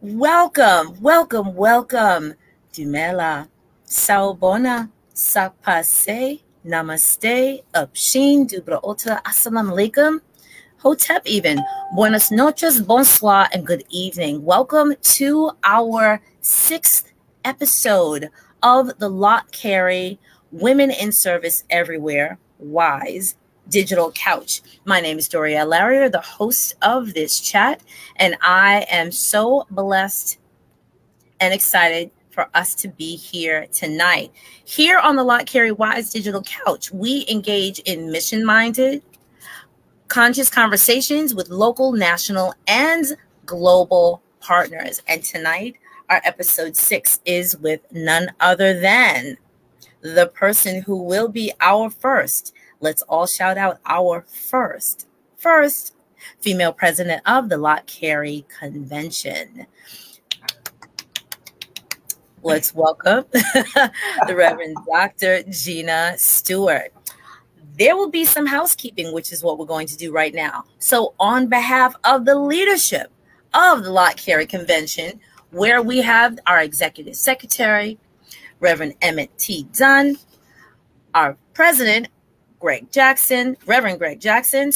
Welcome, welcome, welcome. Dumela, Saubona, Sakpase, Namaste, Upshin, Dubraota, Assalamu alaikum, Hotep even. Buenas noches, bonsoir, and good evening. Welcome to our 6th episode of the Lott Carey Women in Service Everywhere Wise Digital Couch. My name is Dorielle Larrier, the host of this chat, and I am so blessed and excited for us to be here tonight. Here on the Lott Carey Wise Digital Couch, we engage in mission-minded, conscious conversations with local, national, and global partners. And tonight, our episode 6 is with none other than the person who will be our first. Let's all shout out our first female president of the Lott Carey Convention. Let's welcome the Reverend Dr. Gina Stewart. There will be some housekeeping, which is what we're going to do right now. So on behalf of the leadership of the Lott Carey Convention, where we have our executive secretary, Reverend Emmett T. Dunn, our president, Reverend Greg Jackson,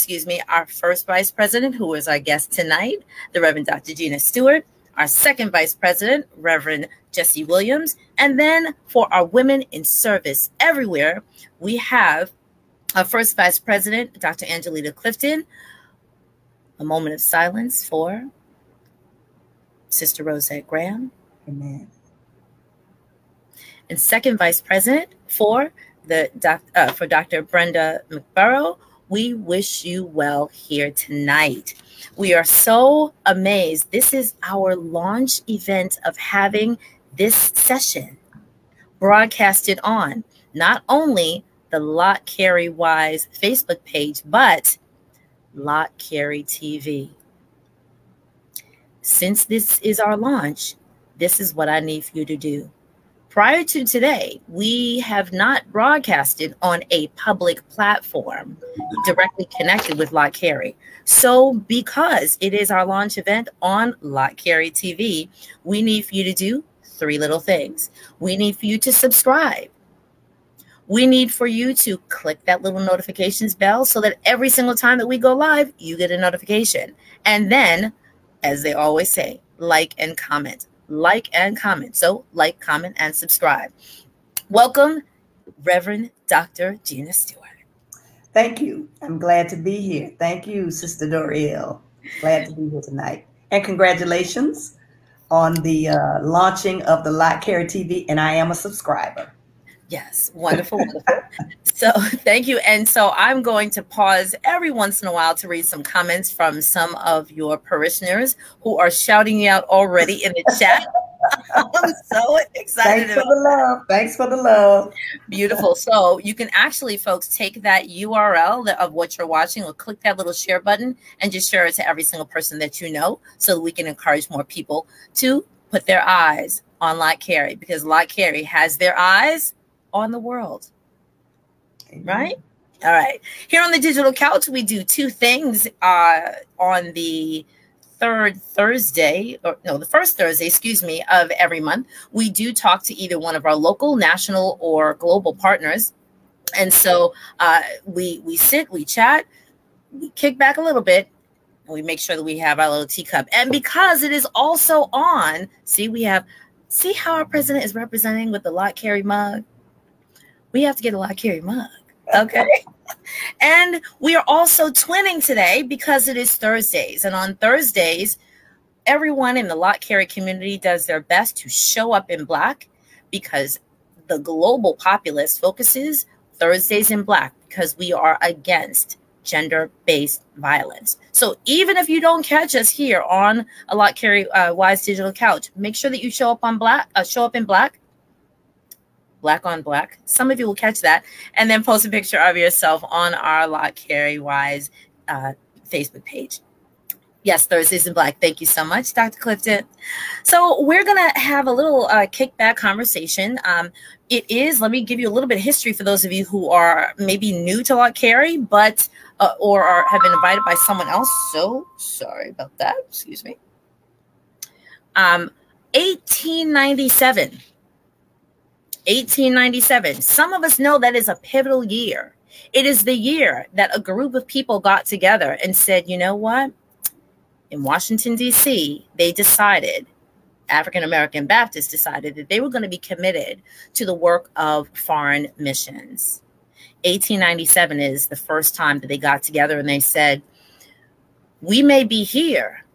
our first vice president, who is our guest tonight, the Reverend Dr. Gina Stewart, our second vice president, Reverend Jesse Williams, and then for our Women in Service Everywhere, we have our first vice president, Dr. Angelita Clifton. A moment of silence for Sister Rosette Graham. Amen. And second vice president for Dr. Brenda McBurrow. We wish you well here tonight. We are so amazed. This is our launch event of having this session broadcasted on not only the Lott Carey Wise Facebook page, but Lott Carey TV. Since this is our launch, this is what I need for you to do. Prior to today, we have not broadcasted on a public platform directly connected with Lott Carey. So because it is our launch event on Lott Carey TV, we need for you to do 3 little things. We need for you to subscribe. We need for you to click that little notifications bell so that every single time that we go live, you get a notification. And then, as they always say, like and comment. Like and comment. So like, comment, and subscribe. Welcome, Reverend Dr. Gina Stewart. Thank you. I'm glad to be here. Thank you, Sister Dorielle. Glad to be here tonight. And congratulations on the launching of the Lott Carey TV. And I am a subscriber. Yes, wonderful, wonderful. So thank you. And so I'm going to pause every once in a while to read some comments from some of your parishioners who are shouting you out already in the chat. I'm so excited. Thanks for the love. Thanks for the love. Beautiful. So you can actually, folks, take that URL of what you're watching or click that little share button and just share it to every single person that you know so that we can encourage more people to put their eyes on Lott Carey, because Lott Carey has their eyes on the world. Amen. Right? All right. Here on the Digital Couch, we do 2 things on the the first Thursday, of every month. We do talk to either one of our local, national, or global partners. And so we sit, we chat, we kick back a little bit, and we make sure that we have our little teacup. And because it is also on, see how our president is representing with the Lott Carey mug? We have to get a Lott Carey mug, okay? And we are also twinning today because it is Thursdays. And on Thursdays, everyone in the Lott Carey community does their best to show up in Black, because the global populace focuses Thursdays in Black because we are against gender-based violence. So even if you don't catch us here on a Lott Carey Wise Digital Couch, make sure that you show up in Black. Black on Black. Some of you will catch that. And then post a picture of yourself on our Lott Carey Wise Facebook page. Yes, Thursdays in Black. Thank you so much, Dr. Clifton. So we're going to have a little kickback conversation. It is, let me give you a little bit of history for those of you who are maybe new to Lott Carey, but have been invited by someone else. So sorry about that. Excuse me. 1897. 1897. Some of us know that is a pivotal year. It is the year that a group of people got together and said, you know what? In Washington, D.C., they decided, African-American Baptists decided that they were going to be committed to the work of foreign missions. 1897 is the first time that they got together and they said, we may be here,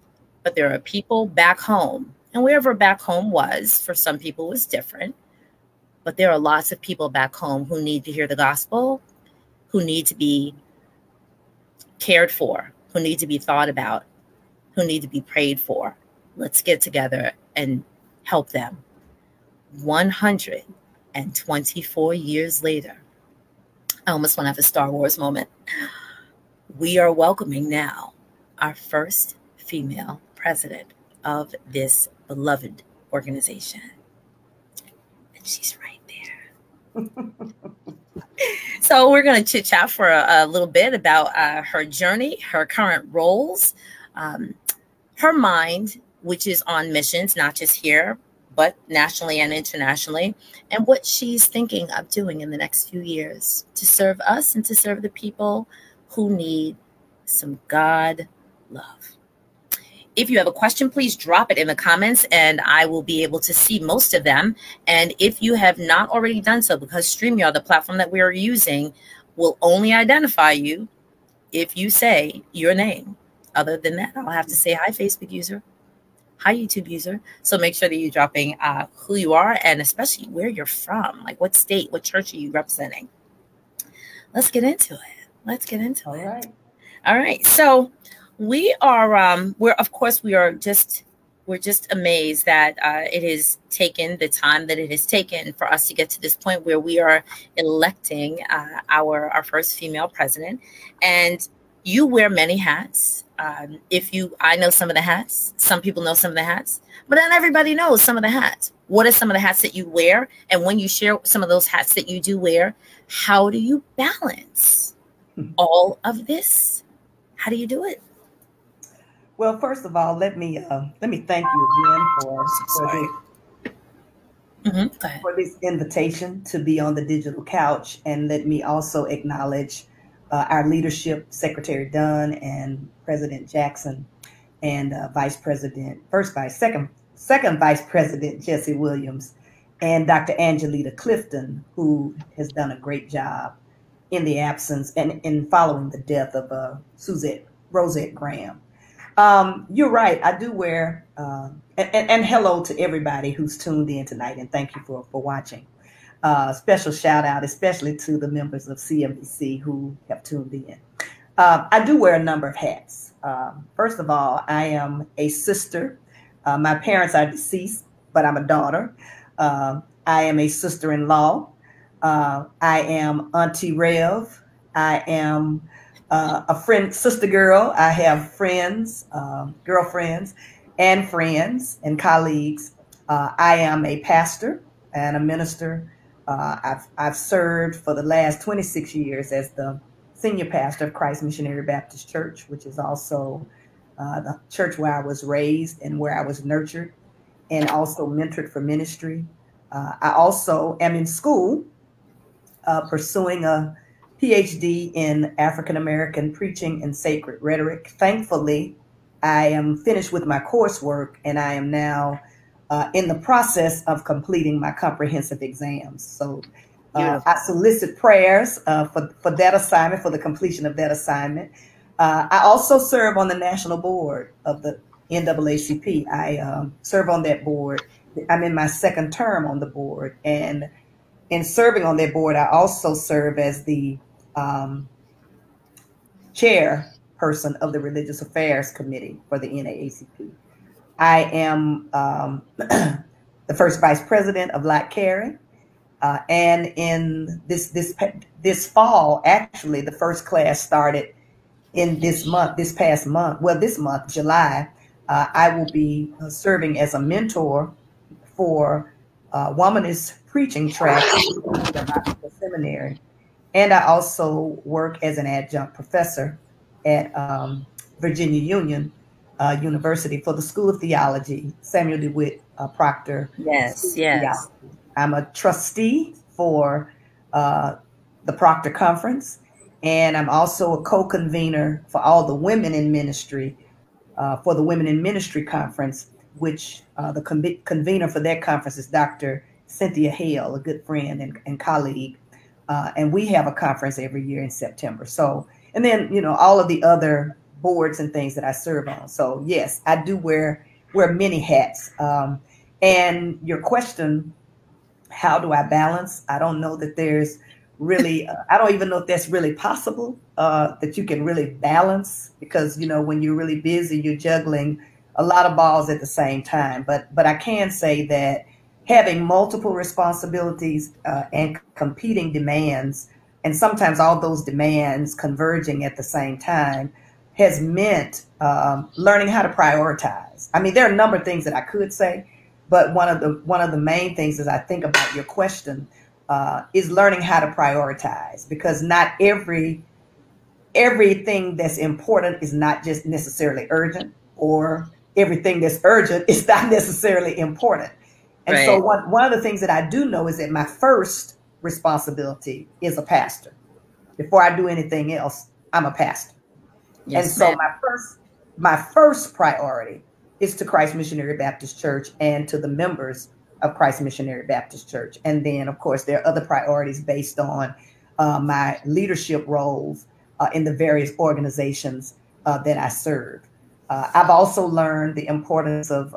but there are people back home. And wherever back home was, for some people, was different. But there are lots of people back home who need to hear the gospel, who need to be cared for, who need to be thought about, who need to be prayed for. Let's get together and help them. 124 years later, I almost want to have a Star Wars moment. We are welcoming now our first female president of this beloved organization. And she's right there. So we're going to chit chat for a little bit about her journey, her current roles, her mind, which is on missions, not just here, but nationally and internationally, and what she's thinking of doing in the next few years to serve us and to serve the people who need some God love. If you have a question, please drop it in the comments and I will be able to see most of them. And if you have not already done so, because StreamYard, the platform that we are using, will only identify you if you say your name. Other than that, I'll have to say, hi, Facebook user. Hi, YouTube user. So make sure that you're dropping who you are and especially where you're from, like what state, what church are you representing. Let's get into it. Let's get into it. All right. All right. So we are, we're just amazed that it has taken the time that it has taken for us to get to this point where we are electing our first female president. And you wear many hats. I know some of the hats. Some people know some of the hats, but not everybody knows some of the hats. What are some of the hats that you wear? And when you share some of those hats that you do wear, how do you balance all of this? How do you do it? Well, first of all, let me thank you again for this invitation to be on the digital couch, and let me also acknowledge our leadership, Secretary Dunn and President Jackson, and second Vice President Jesse Williams, and Dr. Angelita Clifton, who has done a great job in the absence and in following the death of Rosette Graham. You're right. I do wear, and hello to everybody who's tuned in tonight, and thank you for watching. Special shout out, especially to the members of CNBC who have tuned in. I do wear a number of hats. First of all, I am a sister. My parents are deceased, but I'm a daughter. I am a sister-in-law. I am Auntie Rev. I am a friend, sister girl. I have friends, girlfriends, and friends and colleagues. I am a pastor and a minister. I've served for the last 26 years as the senior pastor of Christ Missionary Baptist Church, which is also the church where I was raised and where I was nurtured and also mentored for ministry. I also am in school pursuing a PhD in African American preaching and sacred rhetoric. Thankfully, I am finished with my coursework and I am now in the process of completing my comprehensive exams. So I solicit prayers for that assignment, for the completion of that assignment. I also serve on the national board of the NAACP. I serve on that board. I'm in my second term on the board. And in serving on that board, I also serve as the chairperson of the Religious Affairs Committee for the NAACP. I am the first vice president of Lott, Carey. And in this fall, actually, the first class started in this month, this month, July. I will be serving as a mentor for womanist preaching track at the seminary. And I also work as an adjunct professor at Virginia Union University for the School of Theology, Samuel DeWitt Proctor School Yes, of yes. Theology. I'm a trustee for the Proctor Conference, and I'm also a co-convener for all the women in ministry for the Women in Ministry Conference, which the convener for that conference is Dr. Cynthia Hale, a good friend and colleague. And we have a conference every year in September. So, and then, all of the other boards and things that I serve on. So yes, I do wear many hats. And your question, how do I balance? I don't know that there's really, I don't even know if that's really possible, that you can really balance, because, when you're really busy, you're juggling a lot of balls at the same time. But I can say that having multiple responsibilities and competing demands, and sometimes all those demands converging at the same time, has meant learning how to prioritize. I mean, there are a number of things that I could say, but one of the main things as I think about your question is learning how to prioritize, because not everything that's important is not just necessarily urgent, or everything that's urgent is not necessarily important. And Right. so one of the things that I do know is that my first responsibility is a pastor. Before I do anything else, I'm a pastor. And Yes, so ma'am. my first priority is to Christ Missionary Baptist Church and to the members of Christ Missionary Baptist Church. And then, of course, there are other priorities based on my leadership roles in the various organizations that I serve. I've also learned the importance of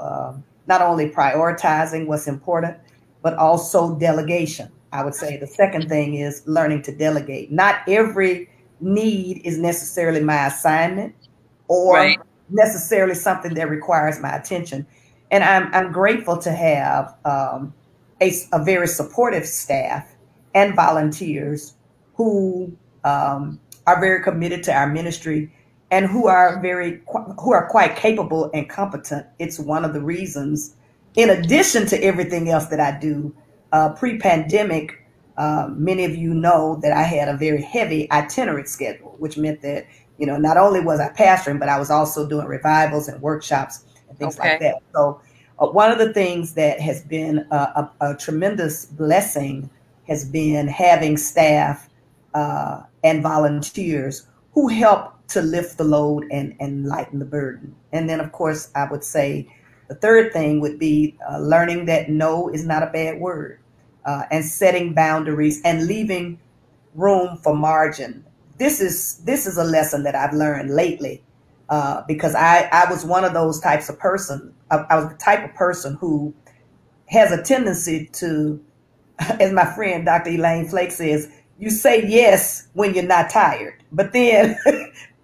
not only prioritizing what's important, but also delegation. I would say the second thing is learning to delegate. Not every need is necessarily my assignment Right. or necessarily something that requires my attention. And I'm grateful to have a very supportive staff and volunteers who are very committed to our ministry and who are quite capable and competent. It's one of the reasons, in addition to everything else that I do, pre-pandemic, many of you know that I had a very heavy itinerant schedule, which meant that, not only was I pastoring, but I was also doing revivals and workshops and things like Okay. that. So one of the things that has been a tremendous blessing has been having staff and volunteers who help to lift the load and lighten the burden. And then, of course, I would say the third thing would be learning that no is not a bad word, and setting boundaries and leaving room for margin. This is a lesson that I've learned lately, because I was one of those types of person. I was the type of person who has a tendency to, as my friend Dr. Elaine Flake says, you say yes when you're not tired, but then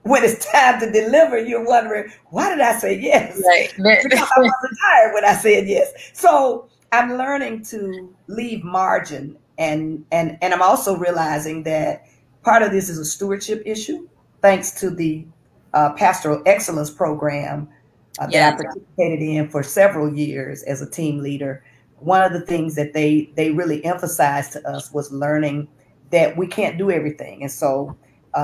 when it's time to deliver, you're wondering, why did I say yes? Right. Because I wasn't tired when I said yes. So I'm learning to leave margin, and I'm also realizing that part of this is a stewardship issue, thanks to the Pastoral Excellence Program that Yes. I participated in for several years as a team leader. One of the things that they really emphasized to us was learning that we can't do everything. And so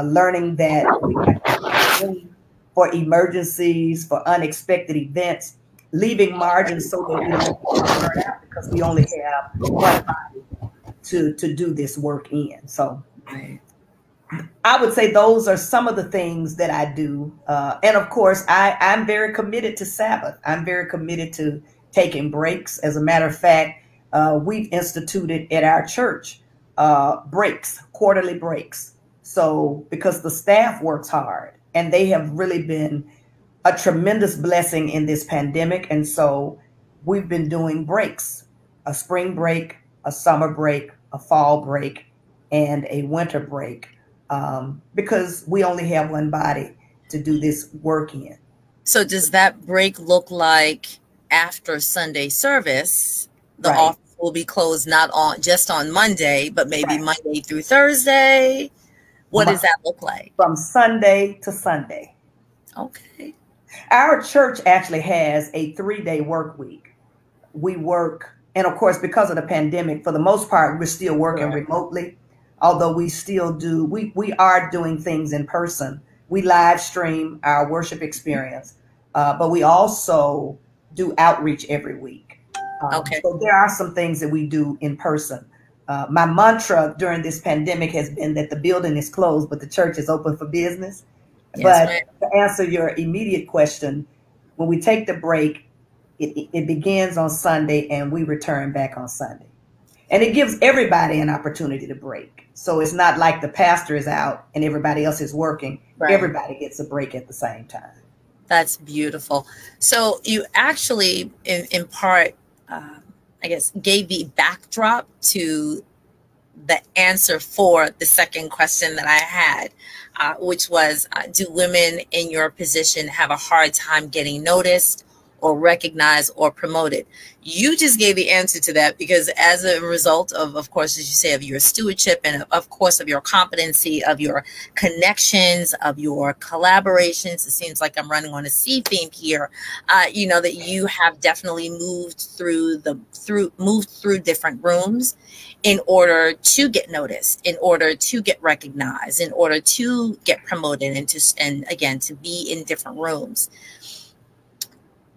learning that we have to make room for emergencies, for unexpected events, leaving margins so that we don't burn out, because we only have one body to do this work in. So Right. I would say those are some of the things that I do. And of course, I'm very committed to Sabbath. I'm very committed to taking breaks. As a matter of fact, we've instituted at our church breaks, quarterly breaks. So because the staff works hard, and they have really been a tremendous blessing in this pandemic. And so we've been doing breaks, a spring break, a summer break, a fall break, and a winter break, because we only have one body to do this work in. So does that break look like after Sunday service, the Right. office will be closed not on just on Monday, but maybe Right. Monday through Thursday? What does that look like? From Sunday to Sunday. Okay. Our church actually has a 3-day work week. We work, and of course, because of the pandemic, for the most part, we're still working remotely. Although we still do, we are doing things in person. We live stream our worship experience. but we also do outreach every week. Okay. So there are some things that we do in person. My mantra during this pandemic has been that the building is closed, but the church is open for business. Yes, But ma'am. to answer your immediate question, when we take the break, it begins on Sunday and we return back on Sunday. And it gives everybody an opportunity to break. So it's not like the pastor is out and everybody else is working. Right. Everybody gets a break at the same time. That's beautiful. So you actually, in part, I guess, gave the backdrop to the answer for the second question that I had, which was, do women in your position have a hard time getting noticed or recognized or promoted? You just gave the answer to that, because as a result of course, as you say, of your stewardship and of course of your competency, of your connections, of your collaborations, it seems like I'm running on a C theme here, you know, that you have definitely moved through different rooms in order to get noticed, in order to get recognized, in order to get promoted, and again, to be in different rooms.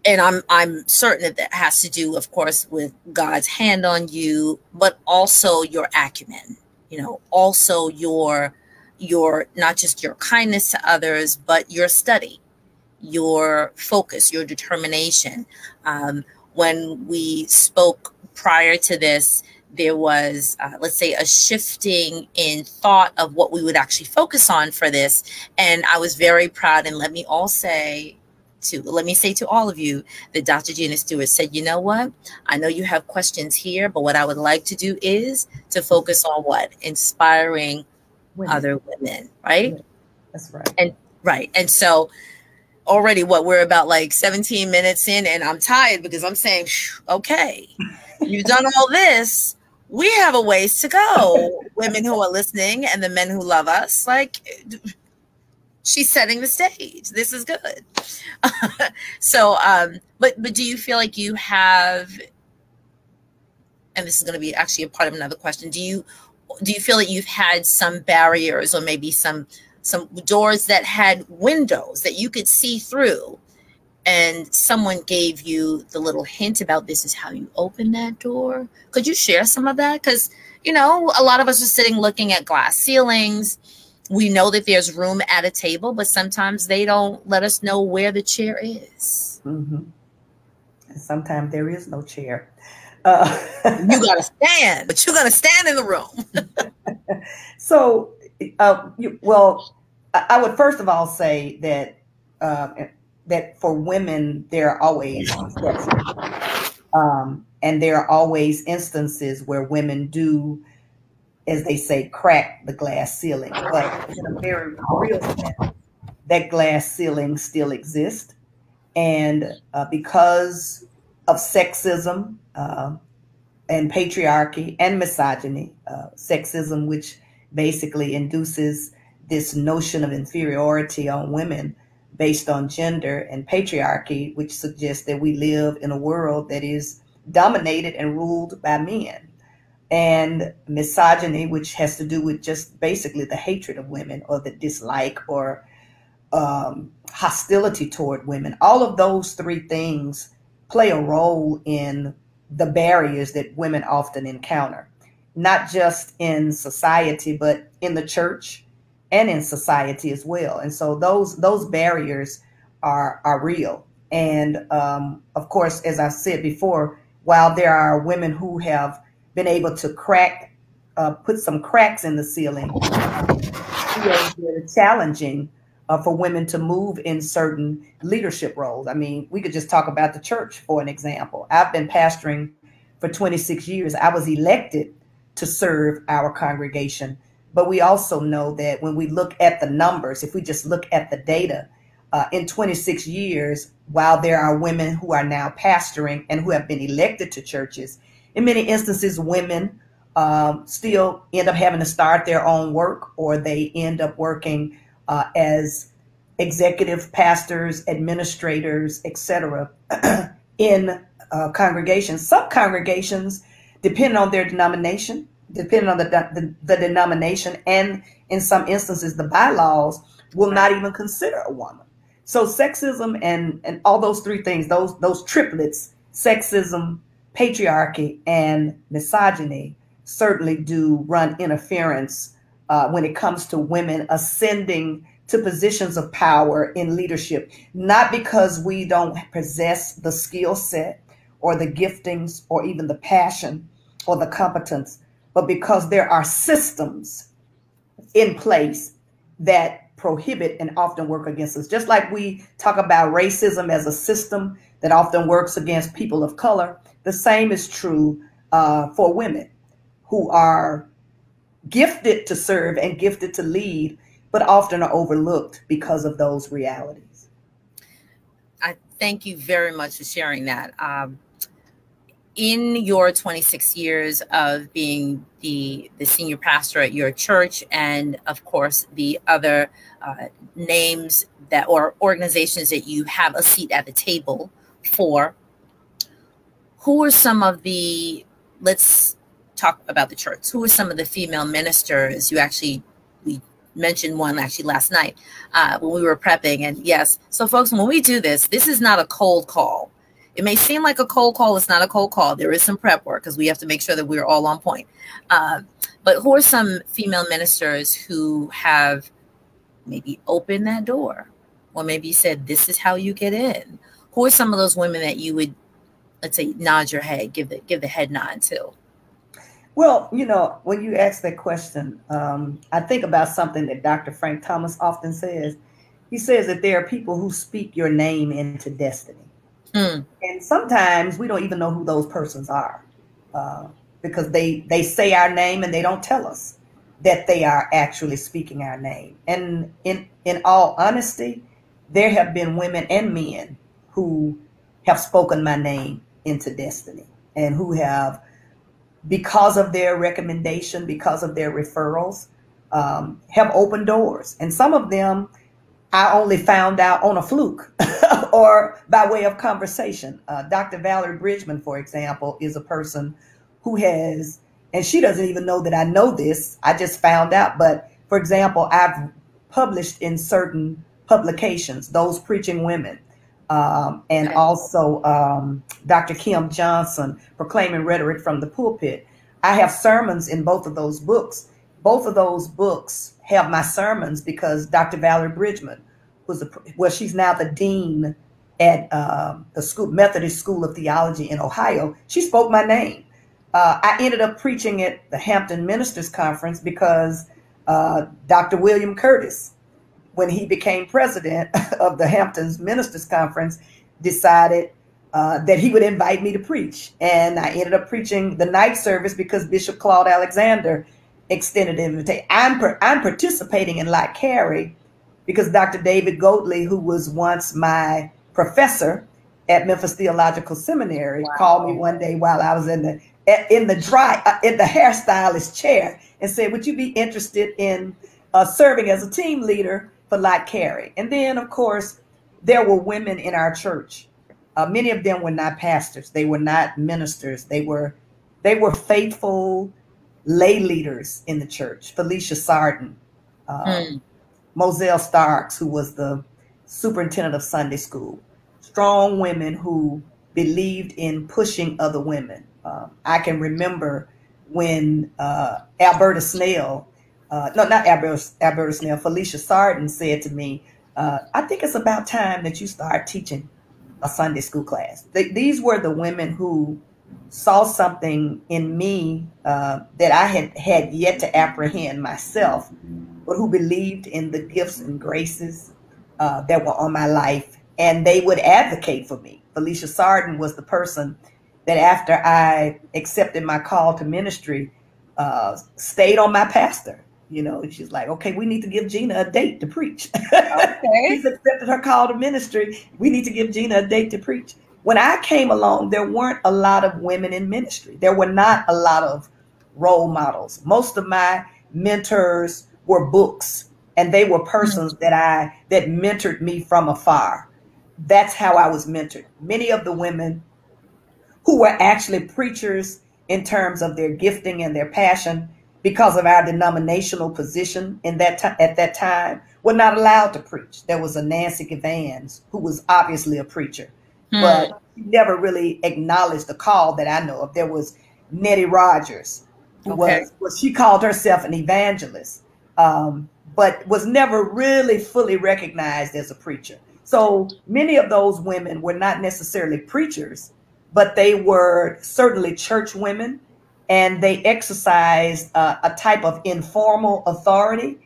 And I'm certain that has to do, of course, with God's hand on you, but also your acumen, you know, also your not just your kindness to others, but your study, your focus, your determination. When we spoke prior to this, there was, let's say, a shifting in thought of what we would actually focus on for this. And I was very proud, and let me say to all of you that Dr. Gina Stewart said, you know what? I know you have questions here, but what I would like to do is to focus on what? Inspiring other women, right? That's right. And so already we're about like 17 minutes in, and I'm tired because I'm saying, okay, you've done all this. We have a ways to go, women who are listening and the men who love us. Like, she's setting the stage. This is good. So, but do you feel like you have, and this is going to be actually a part of another question, do you feel that you've had some barriers or maybe some doors that had windows that you could see through, and someone gave you the little hint about this is how you open that door? Could you share some of that? Because, you know, a lot of us are sitting looking at glass ceilings. We know that there's room at a table, but sometimes they don't let us know where the chair is. Mm-hmm. And sometimes there is no chair. You got to stand, but you're going to stand in the room. So, well, I would first of all say that that for women, there are always exceptions. And there are always instances where women do, as they say, crack the glass ceiling. But in a very real sense, that glass ceiling still exists. And because of sexism and patriarchy and misogyny, sexism, which basically induces this notion of inferiority on women based on gender, and patriarchy, which suggests that we live in a world that is dominated and ruled by men. And misogyny, which has to do with just basically the hatred of women or the dislike or hostility toward women. All of those three things play a role in the barriers that women often encounter, not just in society, but in the church and in society as well. And so those barriers are real. And of course, as I said before, while there are women who have been able to put some cracks in the ceiling, it's very challenging for women to move in certain leadership roles. I mean, we could just talk about the church for an example. I've been pastoring for 26 years. I was elected to serve our congregation, but we also know that when we look at the numbers, if we just look at the data, in 26 years, while there are women who are now pastoring and who have been elected to churches, in many instances, women still end up having to start their own work, or they end up working as executive pastors, administrators, etc., in congregations. Some congregations, depending on their denomination, depending on the denomination, and in some instances, the bylaws will not even consider a woman. So sexism and all those three things, those triplets, sexism, patriarchy, and misogyny, certainly do run interference when it comes to women ascending to positions of power in leadership, not because we don't possess the skill set or the giftings or even the passion or the competence, but because there are systems in place that prohibit and often work against us. Just like we talk about racism as a system that often works against people of color, the same is true for women who are gifted to serve and gifted to lead, but often are overlooked because of those realities. I thank you very much for sharing that. In your 26 years of being the senior pastor at your church, and of course the other names that or organizations that you have a seat at the table for, who are some of the, let's talk about the church, who are some of the female ministers? We mentioned one actually last night when we were prepping. And yes, so folks, when we do this is not a cold call. It may seem like a cold call. It's not a cold call. There is some prep work because we have to make sure that we're all on point. But who are some female ministers who have maybe opened that door, or maybe said, this is how you get in? Who are some of those women that you would, let's say, nod your head, give the head nod to? Well, when you ask that question, I think about something that Dr. Frank Thomas often says. He says that there are people who speak your name into destiny. And sometimes we don't even know who those persons are because they say our name and they don't tell us that they are actually speaking our name. And in all honesty, there have been women and men who have spoken my name into destiny and who have, because of their recommendation, because of their referrals, have opened doors. And some of them I only found out on a fluke or by way of conversation. Dr. Valerie Bridgman, for example, is a person who has, and she doesn't even know that I know this. I just found out. But for example, I've published in certain publications, Those Preaching Women, and also Dr. Kim Johnson, Proclaiming Rhetoric from the Pulpit. I have sermons in both of those books. Both of those books have my sermons because Dr. Valerie Bridgman she's now the dean at the Methodist School of Theology in Ohio. She spoke my name. I ended up preaching at the Hampton Ministers Conference because Dr. William Curtis, when he became president of the Hamptons Ministers Conference, decided that he would invite me to preach. And I ended up preaching the night service because Bishop Claude Alexander extended an invitation. I'm participating in Lott Carey because Dr. David Goatley, who was once my professor at Memphis Theological Seminary, called me one day while I was in the hairstylist chair and said, would you be interested in serving as a team leader for Lott Carey? And then, of course, there were women in our church. Many of them were not pastors. They were not ministers. They were faithful lay leaders in the church. Felicia Sarden, Moselle Starks, who was the superintendent of Sunday school. Strong women who believed in pushing other women. I can remember when Alberta Snell, Felicia Sarden said to me, I think it's about time that you start teaching a Sunday school class. These were the women who saw something in me that I had yet to apprehend myself, but who believed in the gifts and graces that were on my life, and they would advocate for me. Felicia Sarden was the person that after I accepted my call to ministry, stayed on my pastor. She's like, okay, we need to give Gina a date to preach. Okay. She's accepted her call to ministry. We need to give Gina a date to preach. When I came along, there weren't a lot of women in ministry. There were not a lot of role models. Most of my mentors were books, and they were persons that mentored me from afar. That's how I was mentored. Many of the women who were actually preachers in terms of their gifting and their passion because of our denominational position in at that time, were not allowed to preach. There was a Nancy Evans who was obviously a preacher, but never really acknowledged the call that I know of. There was Nettie Rogers, who she called herself an evangelist, but was never really fully recognized as a preacher. So many of those women were not necessarily preachers, but they were certainly church women, and they exercised a type of informal authority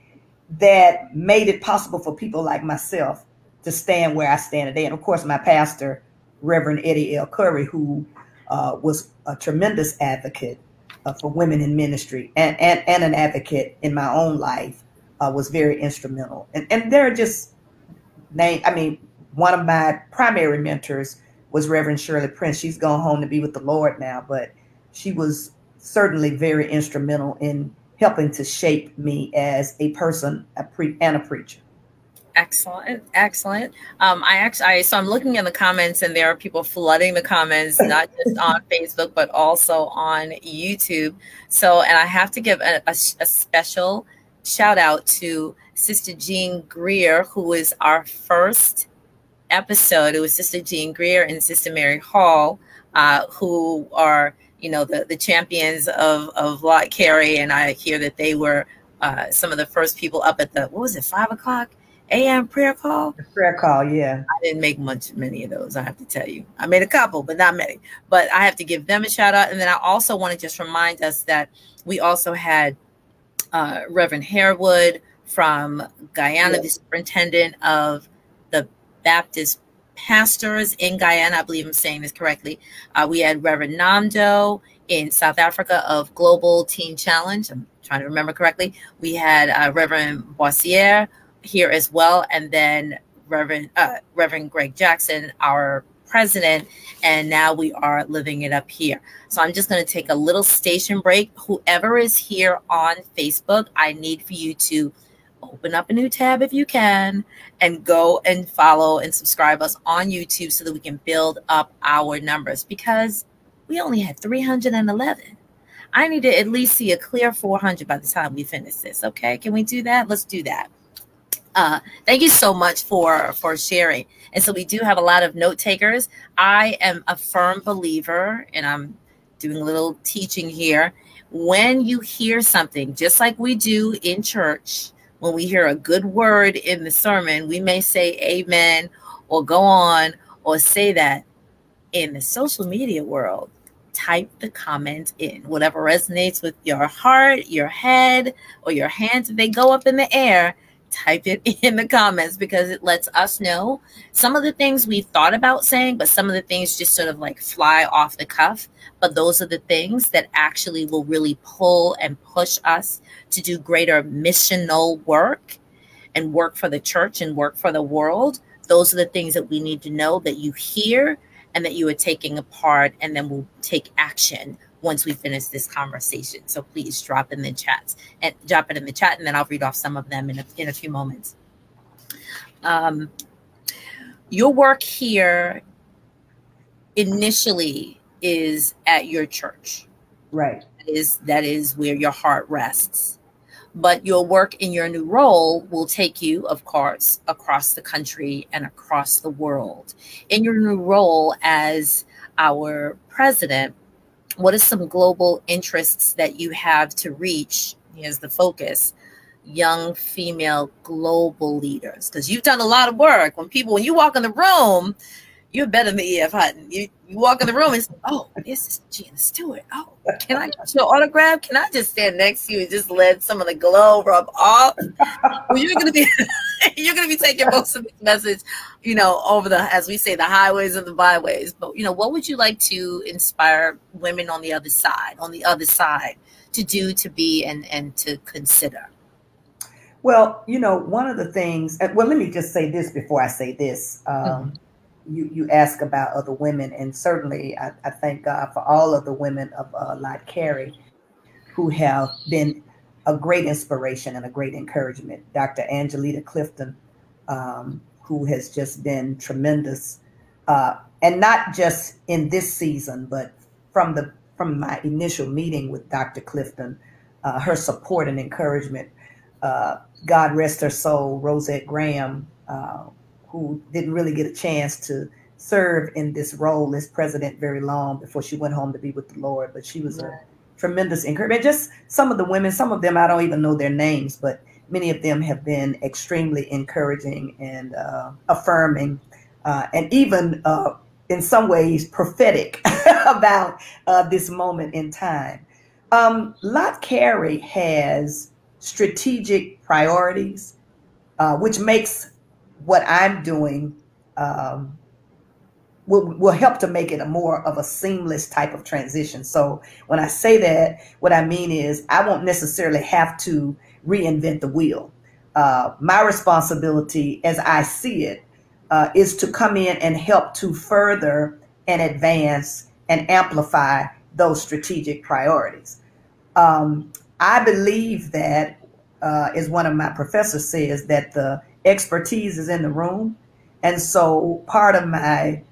that made it possible for people like myself to stand where I stand today. And of course, my pastor, Reverend Eddie L. Carey, who was a tremendous advocate for women in ministry and an advocate in my own life, was very instrumental. And there are just one of my primary mentors was Reverend Shirley Prince. She's gone home to be with the Lord now, but she was certainly very instrumental in helping to shape me as a person, and a preacher. Excellent, excellent. So I'm looking in the comments, and there are people flooding the comments, not just on Facebook, but also on YouTube. So, and I have to give a special shout out to Sister Jean Greer, who is our first episode. It was Sister Jean Greer and Sister Mary Hall, who are, the champions of Lott, Carey, and I hear that they were some of the first people up at the 5 o'clock a.m. prayer call? The prayer call, yeah. I didn't make many of those, I have to tell you. I made a couple, but not many. But I have to give them a shout out. And then I also want to just remind us that we also had Reverend Harewood from Guyana, the superintendent of the Baptist pastors in Guyana. I believe I'm saying this correctly. We had Reverend Namdo in South Africa of Global Teen Challenge. I'm trying to remember correctly. We had Reverend Boissier here as well, and then Reverend Greg Jackson, our president, and now we are living it up here. So I'm just going to take a little station break. Whoever is here on Facebook, I need for you to open up a new tab if you can, and go and follow and subscribe us on YouTube so that we can build up our numbers, because we only had 311. I need to at least see a clear 400 by the time we finish this. Okay, can we do that? Let's do that. Thank you so much for sharing. And so we do have a lot of note takers. I am a firm believer, and I'm doing a little teaching here. When you hear something, just like we do in church, when we hear a good word in the sermon, we may say amen or go on or say that. In the social media world, type the comment in. Whatever resonates with your heart, your head, or your hands, if they go up in the air, type it in the comments, because it lets us know some of the things we thought about saying, but some of the things just sort of like fly off the cuff. But those are the things that actually will really pull and push us to do greater missional work and work for the church and work for the world. Those are the things that we need to know, that you hear and that you are taking apart, and then we'll take action once we finish this conversation. So please drop it in the chat, and then I'll read off some of them in a few moments. Your work here initially is at your church. Right. That is where your heart rests. But your work in your new role will take you, of course, across the country and across the world. In your new role as our president, what are some global interests that you have to reach? Here's the focus: young female global leaders. Because you've done a lot of work. When you walk in the room, you're better than E.F. Hutton. You walk in the room and say, oh, this is Gina Stewart. Oh, can I get your autograph? Can I just stand next to you and just let some of the glow rub off? Well, you're gonna be taking most of this message, over as we say, the highways and the byways. But what would you like to inspire women on the other side to do, to be, and to consider? Well, one of the things, well, let me just say this before I say this. You ask about other women, and certainly I thank God for all of the women of Lott Carey who have been a great inspiration and a great encouragement. Dr. Angelita Clifton, who has just been tremendous, and not just in this season, but from my initial meeting with Dr. Clifton, her support and encouragement. God rest her soul, Rosette Graham, who didn't really get a chance to serve in this role as president very long before she went home to be with the Lord. But she was a tremendous encouragement. Just some of the women, some of them I don't even know their names, but many of them have been extremely encouraging and affirming, and even in some ways prophetic about this moment in time. Lott Carey has strategic priorities, which makes what I'm doing will help to make it a more of a seamless type of transition. So when I say that, what I mean is I won't necessarily have to reinvent the wheel. My responsibility, as I see it, is to come in and help to further and advance and amplify those strategic priorities. I believe that, as one of my professors says, that the expertise is in the room. And so part of my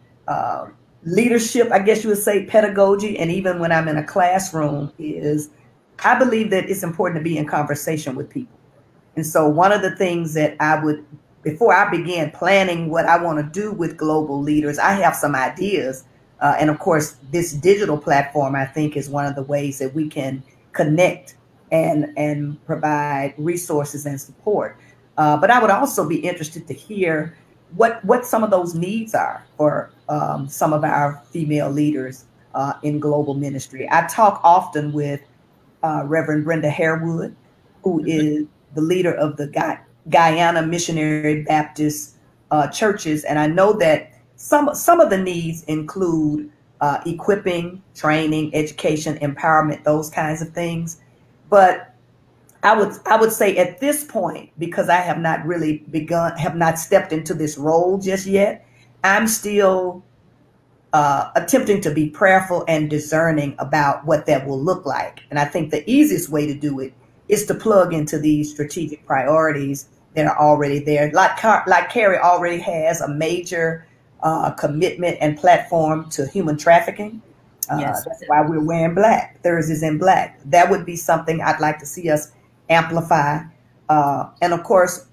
leadership, I guess you would say, pedagogy, and even when I'm in a classroom, is I believe that it's important to be in conversation with people. And so one of the things that I would, before I began planning what I want to do with global leaders, I have some ideas. And of course, this digital platform, I think, is one of the ways that we can connect and provide resources and support. But I would also be interested to hear what some of those needs are for some of our female leaders in global ministry. I talk often with Reverend Brenda Harewood, who is the leader of the Guyana Missionary Baptist churches. And I know that some of the needs include equipping, training, education, empowerment, those kinds of things. But I would say at this point, because I have not really have not stepped into this role just yet, I'm still attempting to be prayerful and discerning about what that will look like. And I think the easiest way to do it is to plug into these strategic priorities that are already there. Like Carey already has a major commitment and platform to human trafficking. That's why we're wearing black, Thursdays in Black. That would be something I'd like to see us amplify. And of course,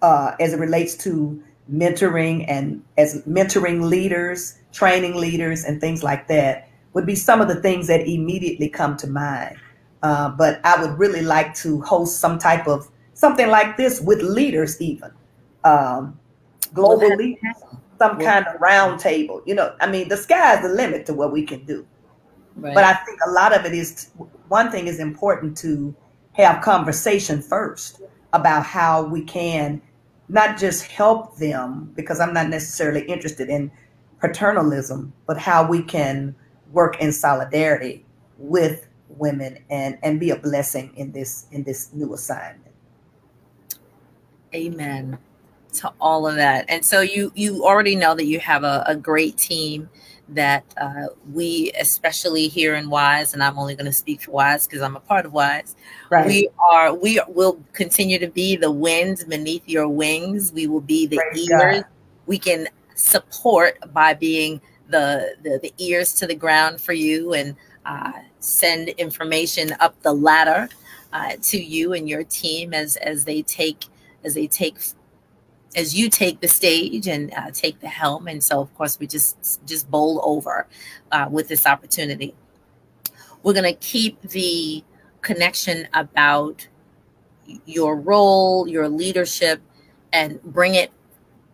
as it relates to mentoring and as mentoring leaders, training leaders, and things like that, would be some of the things that immediately come to mind. But I would really like to host some type of something like this with leaders, even global leaders, some kind of round table. You know, I mean, the sky's the limit to what we can do. Right. But I think a lot of it is, one thing is important to have conversation first about how we can not just help them, because I'm not necessarily interested in paternalism, but how we can work in solidarity with women and be a blessing in this new assignment. Amen to all of that. And so you already know that you have a great team that we, especially here in WISE, and I'm only going to speak for WISE because I'm a part of WISE. Right. We will continue to be the wind beneath your wings. We will be the Praise ears. God. We can support by being the ears to the ground for you and send information up the ladder to you and your team as you take the stage and take the helm. And so, of course, we just bowl over with this opportunity. We're going to keep the connection about your role, your leadership, and bring it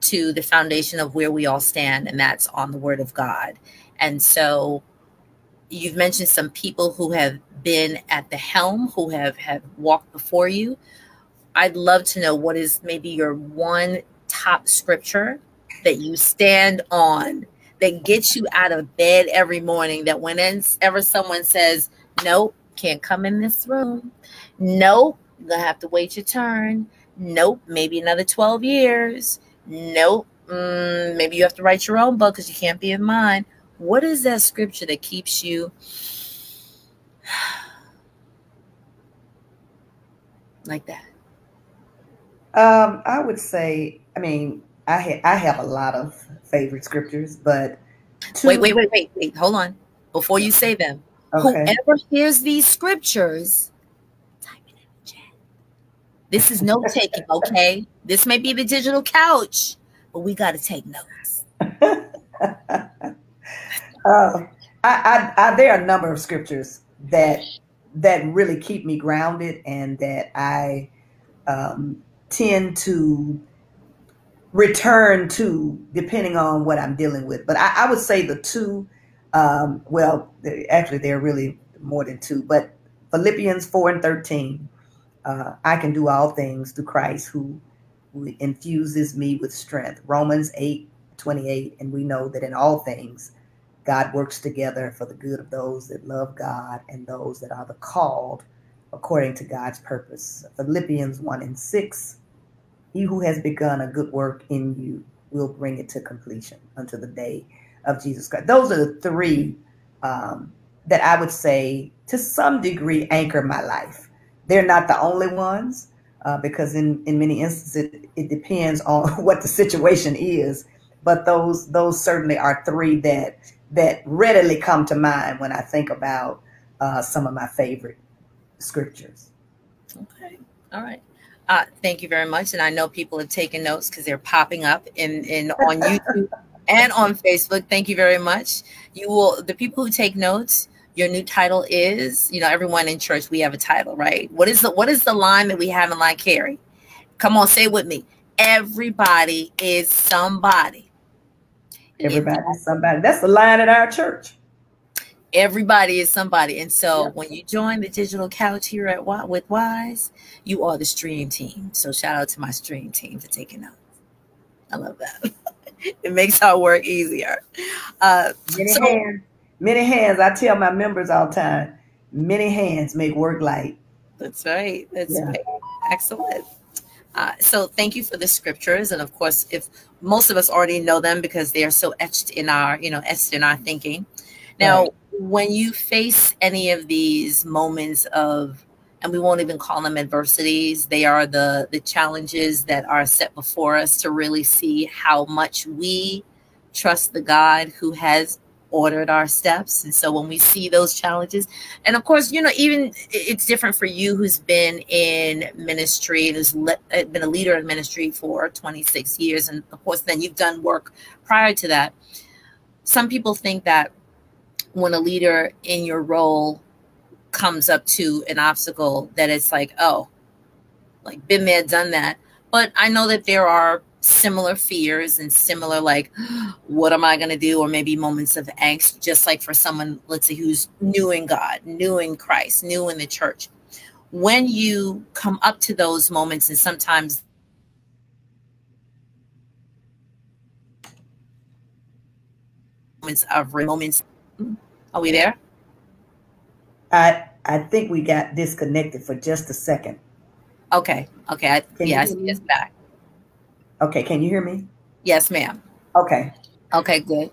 to the foundation of where we all stand, and that's on the Word of God. And so you've mentioned some people who have been at the helm, who have walked before you. I'd love to know what is maybe your one top scripture that you stand on that gets you out of bed every morning, that whenever someone says, nope, can't come in this room. Nope, you're going to have to wait your turn. Nope, maybe another 12 years. Nope, maybe you have to write your own book because you can't be in mine. What is that scripture that keeps you like that? I would say, I mean, I have a lot of favorite scriptures, but wait, hold on. Before you say them, okay. Whoever hears these scriptures This is note taking, okay? This may be the digital couch, but we got to take notes. There are a number of scriptures that really keep me grounded, and that I tend to return to depending on what I'm dealing with. But I would say the two, actually there are really more than two, but Philippians 4:13, I can do all things through Christ who infuses me with strength. Romans 8:28, and we know that in all things God works together for the good of those that love God and those that are the called according to God's purpose. Philippians 1:6, he who has begun a good work in you will bring it to completion until the day of Jesus Christ. Those are the three that I would say to some degree anchor my life. They're not the only ones, because in many instances it depends on what the situation is. But those certainly are three that readily come to mind when I think about some of my favorite scriptures. Okay. All right. Thank you very much. And I know people have taken notes because they're popping up in on YouTube and on Facebook. Thank you very much. The people who take notes, your new title is, everyone in church, we have a title, right? What is the line that we have in Like Carey? Come on, say it with me. Everybody is somebody. Everybody is somebody. That's the line at our church. Everybody is somebody. And so when you join the digital couch here with Wise, you are the stream team. So shout out to my stream team for taking notes. I love that. It makes our work easier. Many hands. I tell my members all the time, many hands make work light. That's right. That's right. Excellent. So thank you for the scriptures. And of course, if most of us already know them because they are so etched in our thinking. Now, when you face any of these moments of, and we won't even call them adversities, they are the challenges that are set before us to really see how much we trust the God who has ordered our steps. And so when we see those challenges, and of course, even it's different for you who's been in ministry and who's been a leader in ministry for 26 years. And of course, then you've done work prior to that. Some people think that when a leader in your role comes up to an obstacle, that it's like, oh, like been there, done that. But I know that there are similar fears and similar, like, what am I going to do? Or maybe moments of angst, just like for someone, let's say, who's new in God, new in Christ, new in the church. When you come up to those moments, and sometimes moments, are we there? I think we got disconnected for just a second. Okay. Yes, back. Okay, can you hear me? Yes, ma'am. Okay, good.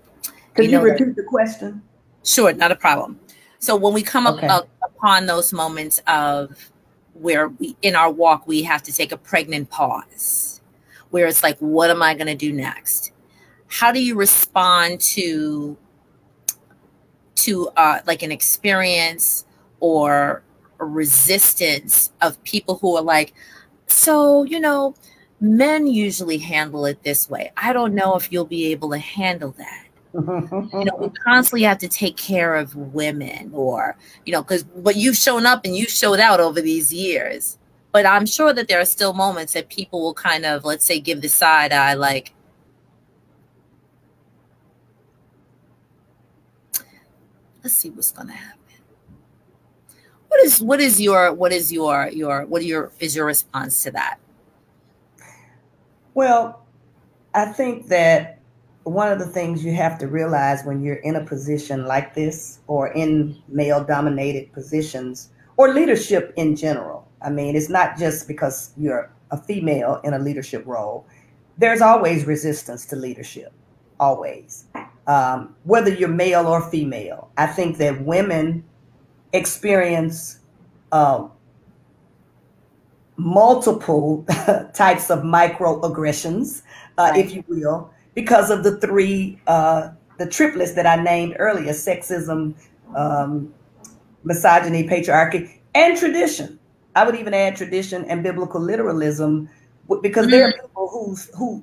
Could you repeat the question? Sure, not a problem. So when we come up upon those moments of where in our walk, we have to take a pregnant pause, where it's like, what am I going to do next? How do you respond to like an experience or a resistance of people who are like, so, men usually handle it this way. I don't know if you'll be able to handle that. We constantly have to take care of women, or, but you've shown up and you've showed out over these years. But I'm sure that there are still moments that people will kind of, let's say, give the side eye, like, let's see what's going to happen. What is your response to that? Well, I think that one of the things you have to realize when you're in a position like this, or in male-dominated positions, or leadership in general. I mean, it's not just because you're a female in a leadership role. There's always resistance to leadership, always. Whether you're male or female. I think that women experience multiple types of microaggressions, if you will, because of the triplets that I named earlier: sexism, misogyny, patriarchy, and tradition. I would even add tradition and biblical literalism, because there are people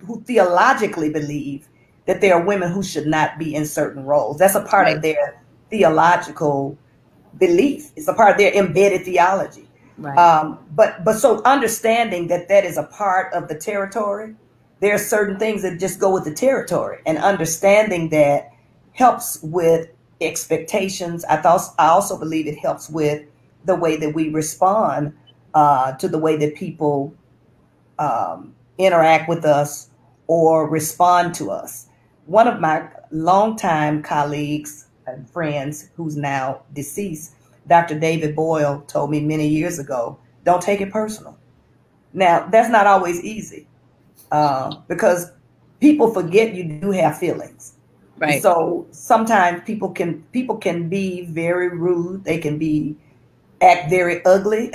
who theologically believe that there are women who should not be in certain roles. That's a part of their theological belief. It's a part of their embedded theology. Right. But so understanding that that is a part of the territory, there are certain things that just go with the territory, and understanding that helps with expectations. I also believe it helps with the way that we respond to the way that people interact with us or respond to us. One of my longtime colleagues and friends, who's now deceased, Dr. David Boyle, told me many years ago, don't take it personal. Now, that's not always easy because people forget you do have feelings. Right. So sometimes people can be very rude. They can act very ugly.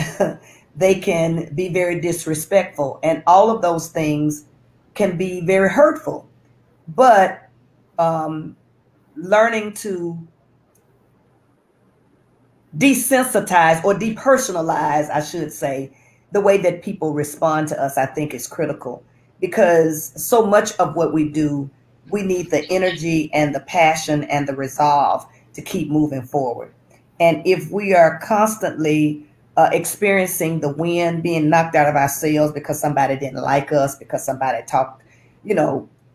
They can be very disrespectful, and all of those things can be very hurtful. But learning to desensitize or depersonalize, I should say, the way that people respond to us, I think is critical, because so much of what we do, we need the energy and the passion and the resolve to keep moving forward. And if we are constantly experiencing the wind, being knocked out of our sails because somebody didn't like us, because somebody talked,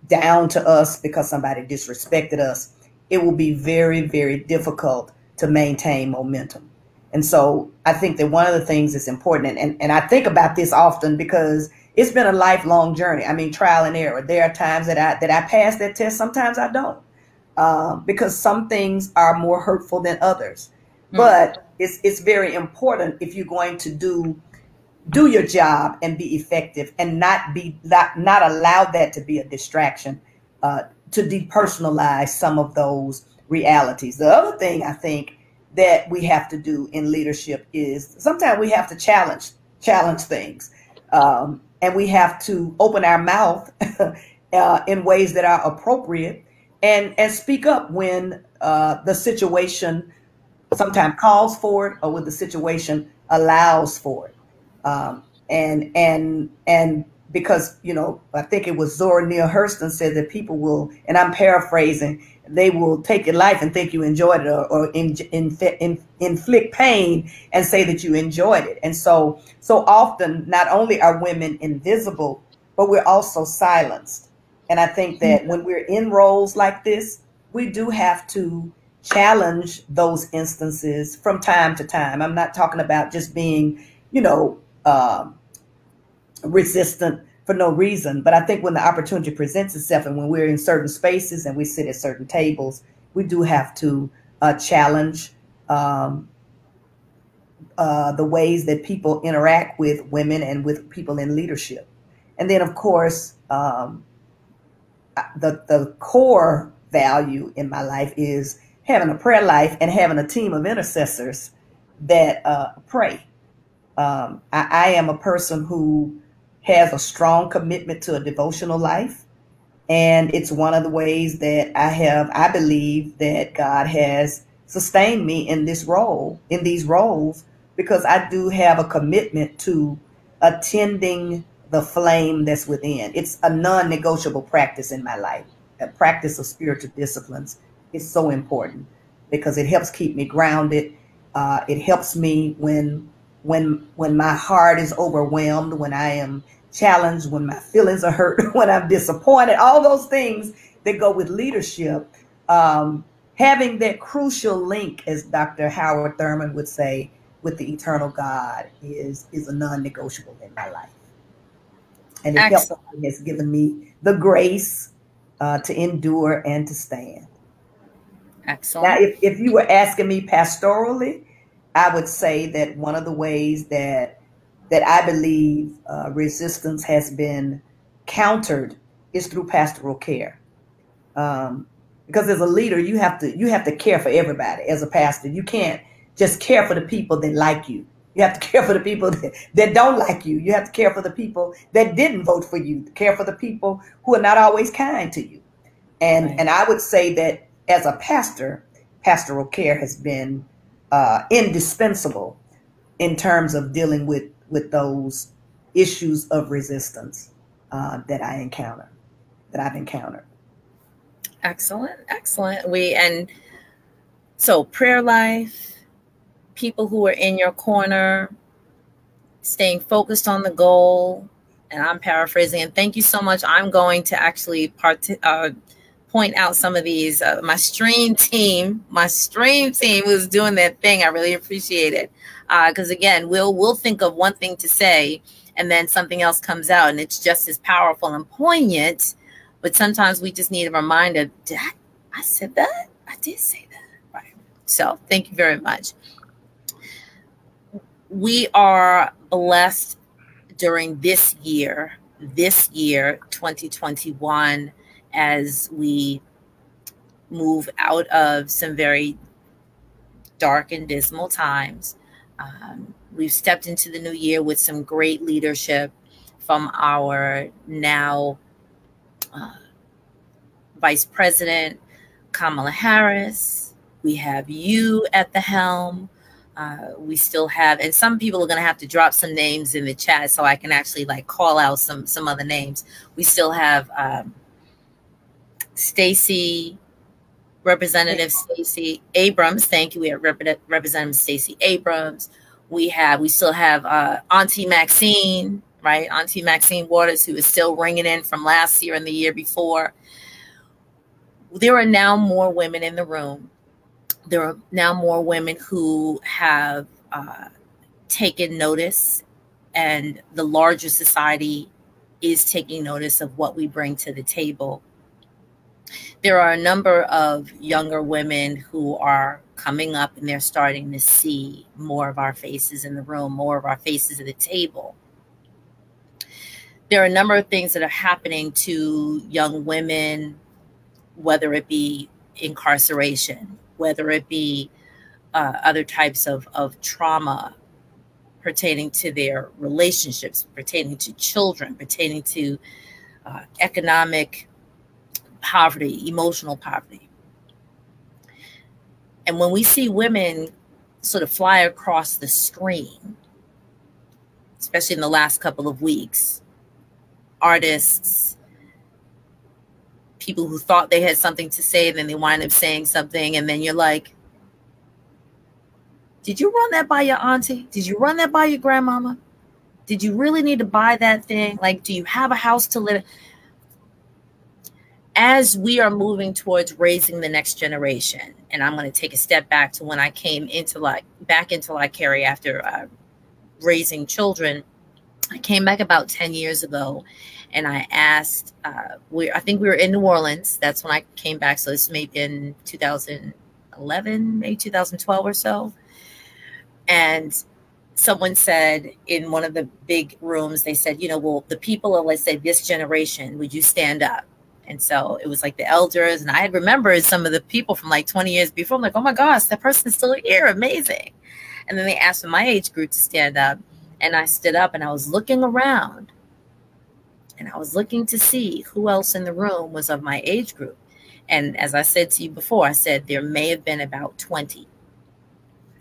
down to us, because somebody disrespected us, it will be very, very difficult to maintain momentum. And so I think that one of the things that's important, and I think about this often because it's been a lifelong journey. I mean, trial and error. There are times that I pass that test. Sometimes I don't, because some things are more hurtful than others. But it's very important, if you're going to do your job and be effective, and not allow that to be a distraction, to depersonalize some of those realities. The other thing I think that we have to do in leadership is sometimes we have to challenge things, and we have to open our mouth in ways that are appropriate, and speak up when the situation sometimes calls for it, or when the situation allows for it. And because, I think it was Zora Neale Hurston said that people will, and I'm paraphrasing, they will take your life and think you enjoyed it, or inflict pain and say that you enjoyed it. And so often, not only are women invisible, but we're also silenced. And I think that when we're in roles like this, we do have to challenge those instances from time to time. I'm not talking about just being, resistant for no reason. But I think when the opportunity presents itself, and when we're in certain spaces and we sit at certain tables, we do have to challenge the ways that people interact with women and with people in leadership. And then, of course, the core value in my life is having a prayer life and having a team of intercessors that pray. I am a person who has a strong commitment to a devotional life. And it's one of the ways that I believe that God has sustained me in these roles, because I do have a commitment to attending the flame that's within. It's a non-negotiable practice in my life. A practice of spiritual disciplines is so important because it helps keep me grounded. It helps me when my heart is overwhelmed, when I am challenged, when my feelings are hurt, when I'm disappointed, all those things that go with leadership. Having that crucial link, as Dr. Howard Thurman would say, with the eternal God is a non-negotiable in my life. And it has given me the grace to endure and to stand. Excellent. Now, if you were asking me pastorally, I would say that one of the ways that I believe resistance has been countered is through pastoral care. Because as a leader, you have to care for everybody. As a pastor, you can't just care for the people that like you. You have to care for the people that don't like you. You have to care for the people that didn't vote for you. Care for the people who are not always kind to you. And I would say that as a pastor, pastoral care has been indispensable in terms of dealing with those issues of resistance that I've encountered. Excellent, excellent. And so prayer life, people who are in your corner, staying focused on the goal. And I'm paraphrasing. And thank you so much. I'm going to actually point out some of these. My stream team was doing their thing. I really appreciate it. Because again, we'll think of one thing to say, and then something else comes out, and it's just as powerful and poignant. But sometimes we just need a reminder. I said that? I did say that. Right. So thank you very much. We are blessed during this year, 2021, as we move out of some very dark and dismal times. We've stepped into the new year with some great leadership from our now Vice President Kamala Harris. We have you at the helm. We still have, and some people are going to have to drop some names in the chat so I can actually like call out some other names. We still have Stacey, Representative Stacey Abrams. Thank you. We have Representative Stacey Abrams. We still have Auntie Maxine, right? Auntie Maxine Waters, who is still ringing in from last year and the year before. There are now more women in the room. There are now more women who have taken notice, and the larger society is taking notice of what we bring to the table. There are a number of younger women who are coming up, and they're starting to see more of our faces in the room, more of our faces at the table. There are a number of things that are happening to young women, whether it be incarceration, whether it be other types of trauma pertaining to their relationships, pertaining to children, pertaining to economic poverty, emotional poverty. And when we see women sort of fly across the screen, especially in the last couple of weeks, artists, people who thought they had something to say, and then they wind up saying something, and then you're like, did you run that by your auntie? Did you run that by your grandmama? Did you really need to buy that thing? Like, do you have a house to live in? As we are moving towards raising the next generation, and I'm going to take a step back to when I came back into Lott Carey after raising children. I came back about 10 years ago, and I asked, I think we were in New Orleans. That's when I came back. So this may have been 2011, maybe 2012 or so. And someone said in one of the big rooms, they said, well, the people of, let's say, this generation, would you stand up? And so it was like the elders. And I had remembered some of the people from like 20 years before. I'm like, oh my gosh, that person's still here. Amazing. And then they asked for my age group to stand up. And I stood up, and I was looking around, and I was looking to see who else in the room was of my age group. And as I said to you before, I said there may have been about 20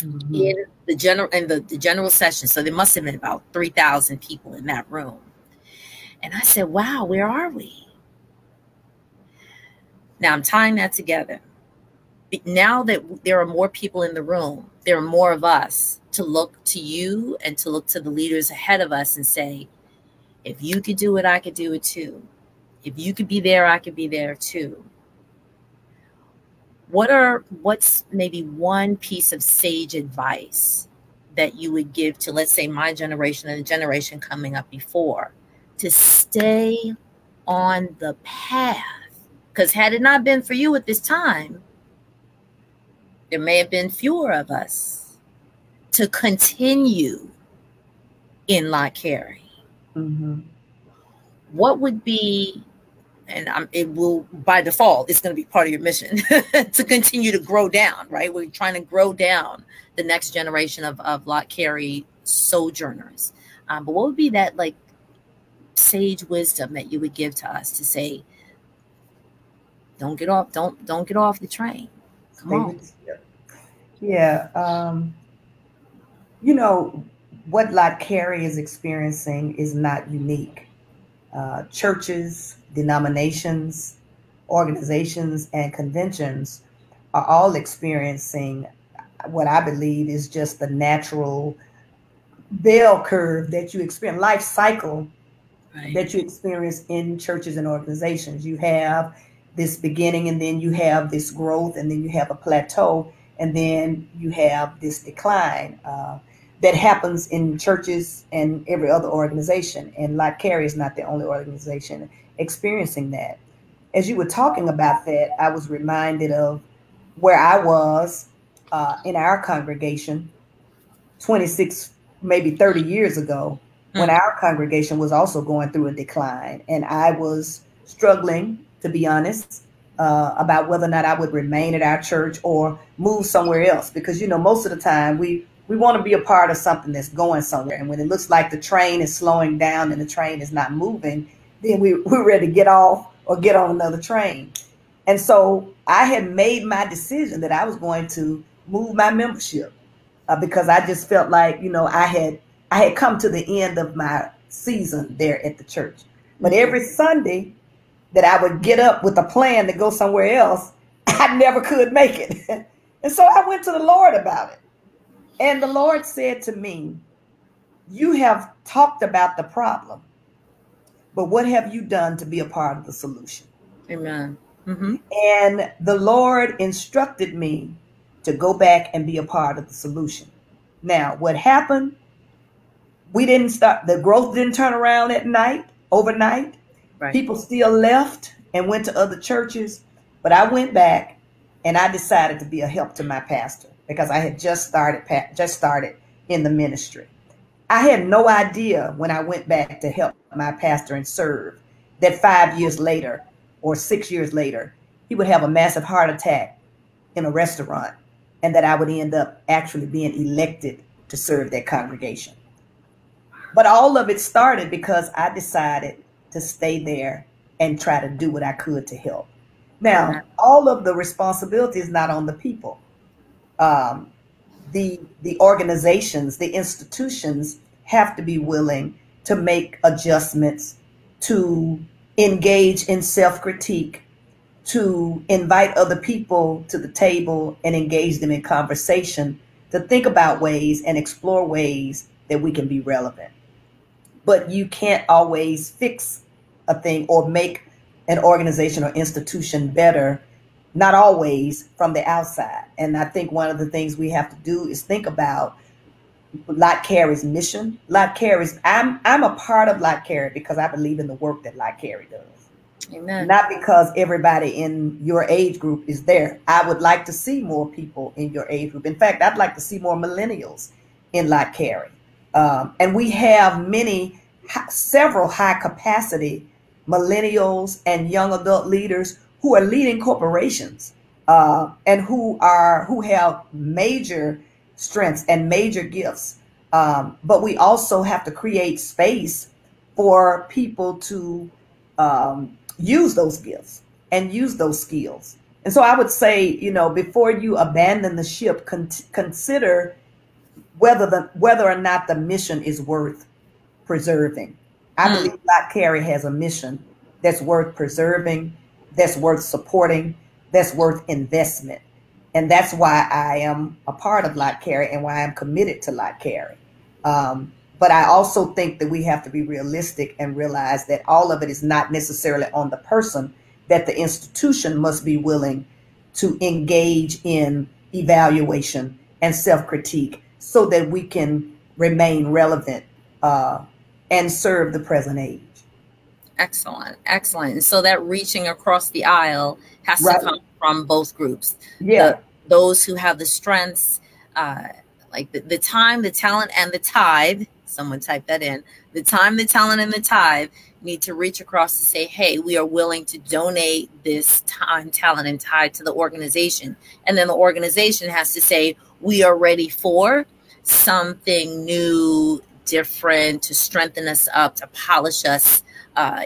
in the general session. So there must have been about 3,000 people in that room. And I said, wow, where are we? Now I'm tying that together. Now that there are more people in the room, there are more of us to look to you and to look to the leaders ahead of us and say, if you could do it, I could do it too. If you could be there, I could be there too. What's maybe one piece of sage advice that you would give to, let's say, my generation and the generation coming up before, to stay on the path? Because had it not been for you at this time, there may have been fewer of us to continue in Lott Carey. What would be, and it will, by default, it's going to be part of your mission to continue to grow down, right? We're trying to grow down the next generation of Lott Carey sojourners. But what would be that like sage wisdom that you would give to us to say, don't get off the train. Come on. Yeah. You know, what Lott Carey is experiencing is not unique. Churches, denominations, organizations, and conventions are all experiencing what I believe is just the natural bell curve that you experience, life cycle Right. that you experience in churches and organizations. You have this beginning, and then you have this growth, and then you have a plateau, and then you have this decline that happens in churches and every other organization. And like Carey is not the only organization experiencing that. As you were talking about that, I was reminded of where I was in our congregation 26, maybe 30 years ago, when our congregation was also going through a decline. And I was struggling, to be honest, about whether or not I would remain at our church or move somewhere else. Because, you know, most of the time we want to be a part of something that's going somewhere. And when it looks like the train is slowing down and the train is not moving, then we're ready to get off or get on another train. And so I had made my decision that I was going to move my membership because I just felt like, you know, I had come to the end of my season there at the church. But every Sunday that I would get up with a plan to go somewhere else, I never could make it. And so I went to the Lord about it. And the Lord said to me, you have talked about the problem, but what have you done to be a part of the solution? Amen. Mm-hmm. And the Lord instructed me to go back and be a part of the solution. Now, what happened? We didn't start, the growth didn't turn around overnight. Right. People still left and went to other churches, but I went back and I decided to be a help to my pastor because I had just started in the ministry. I had no idea when I went back to help my pastor and serve that 5 years later or 6 years later, he would have a massive heart attack in a restaurant and that I would end up actually being elected to serve that congregation. But all of it started because I decided to stay there and try to do what I could to help. Now, all of the responsibility is not on the people. The organizations, the institutions have to be willing to make adjustments, to engage in self-critique, to invite other people to the table and engage them in conversation, to think about ways and explore ways that we can be relevant. But you can't always fix a thing or make an organization or institution better, not always from the outside. And I think one of the things we have to do is think about Lott Carey's mission. I'm a part of Lott Carey because I believe in the work that Lott Carey does. Amen. Not because everybody in your age group is there. I would like to see more people in your age group. In fact, I'd like to see more millennials in Lott Carey. And we have several high capacity millennials and young adult leaders who are leading corporations and who have major strengths and major gifts. But we also have to create space for people to use those gifts and use those skills. And so I would say, you know, before you abandon the ship, consider whether or not the mission is worth preserving. I believe Lott Carey has a mission that's worth preserving, that's worth supporting, that's worth investment. And that's why I am a part of Lott Carey and why I'm committed to Lott Carey. But I also think that we have to be realistic and realize that all of it is not necessarily on the person, that the institution must be willing to engage in evaluation and self-critique so that we can remain relevant and serve the present age. Excellent. Excellent. And so that reaching across the aisle has to come from both groups. Yeah. Those who have the strengths, like the time, the talent, and the tithe. Someone type that in. The time, the talent, and the tithe need to reach across to say, hey, we are willing to donate this time, talent, and tithe to the organization. And then the organization has to say, we are ready for something new, different, to strengthen us up, to polish us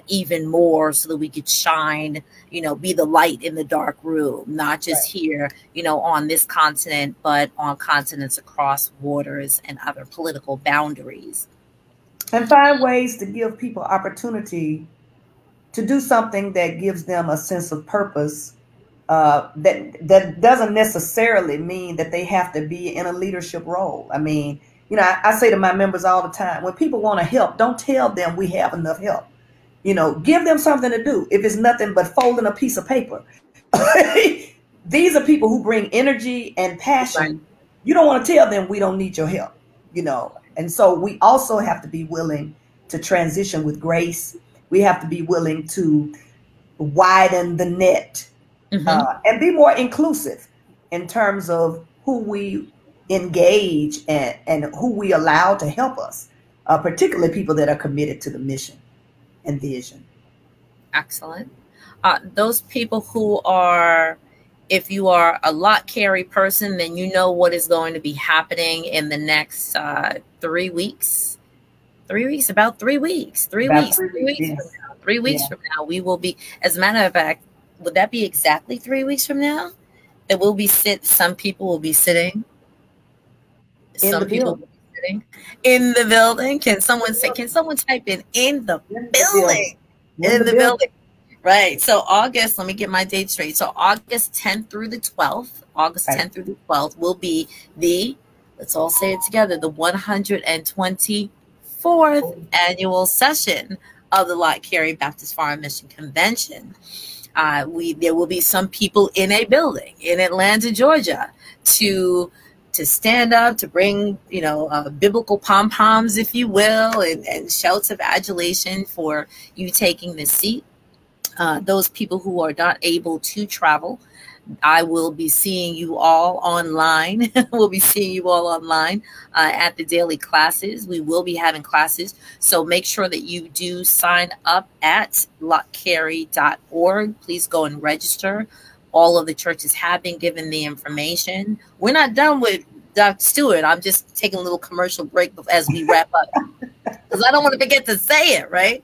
even more, so that we could shine, be the light in the dark room, not just here, on this continent, but on continents across waters and other political boundaries. And find ways to give people opportunity to do something that gives them a sense of purpose. That doesn't necessarily mean that they have to be in a leadership role. I mean, I say to my members all the time, when people want to help, don't tell them we have enough help. Give them something to do. If it's nothing but folding a piece of paper. These are people who bring energy and passion. Right. You don't want to tell them we don't need your help, And so we also have to be willing to transition with grace. We have to be willing to widen the net, and be more inclusive in terms of who we engage and who we allow to help us, particularly people that are committed to the mission and vision. Excellent. Those people who are, if you are a Lott Carey person, then you know what is going to be happening in the next 3 weeks. 3 weeks, about 3 weeks. 3 weeks. 3 weeks from now. 3 weeks from now, we will be, as a matter of fact, would that be exactly 3 weeks from now? That we'll be some people will be sitting. Some people will be sitting in the building. Can someone type in the building? In the building. Right. So August, let me get my date straight. So August 10th through the 12th, will be let's all say it together, the 124th annual session of the Lott Carey Baptist Foreign Mission Convention. There will be some people in a building in Atlanta, Georgia, to stand up, to bring, biblical pom-poms, if you will, and shouts of adulation for you taking the seat. Those people who are not able to travel, I will be seeing you all online. We'll be seeing you all online at the daily classes. We will be having classes. So make sure that you do sign up at lottcarey.org. Please go and register. All of the churches have been given the information. We're not done with Dr. Stewart. I'm just taking a little commercial break as we wrap up, because I don't want to forget to say it, right?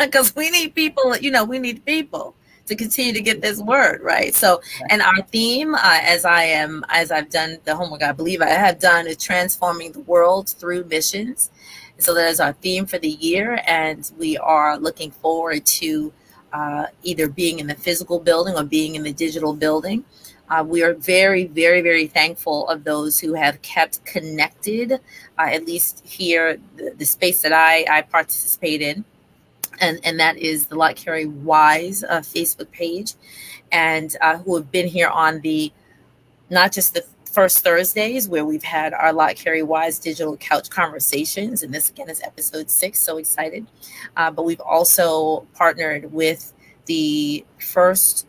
Because we need people, we need people to continue to get this word, right? So, and our theme, as I've done the homework, I believe I have done, is transforming the world through missions. So that is our theme for the year, and we are looking forward to either being in the physical building or being in the digital building. We are very, very, very thankful of those who have kept connected, at least here, the space that I participate in. And that is the Lott Carey Wise Facebook page, and who have been here on not just the first Thursdays where we've had our Lott Carey Wise digital couch conversations. And this again is episode 6. So excited. But we've also partnered with the first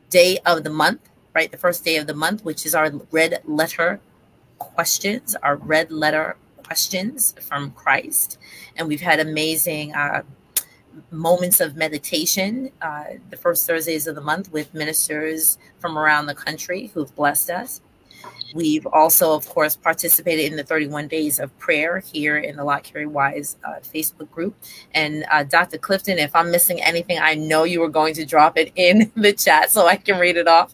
day of the month, right? The first day of the month, which is our red letter questions, from Christ. And we've had amazing moments of meditation the first Thursdays of the month with ministers from around the country who've blessed us. We've also, of course, participated in the 31 days of prayer here in the Lott Carey Wise Facebook group. And Dr. Clifton, if I'm missing anything, I know you were going to drop it in the chat so I can read it off.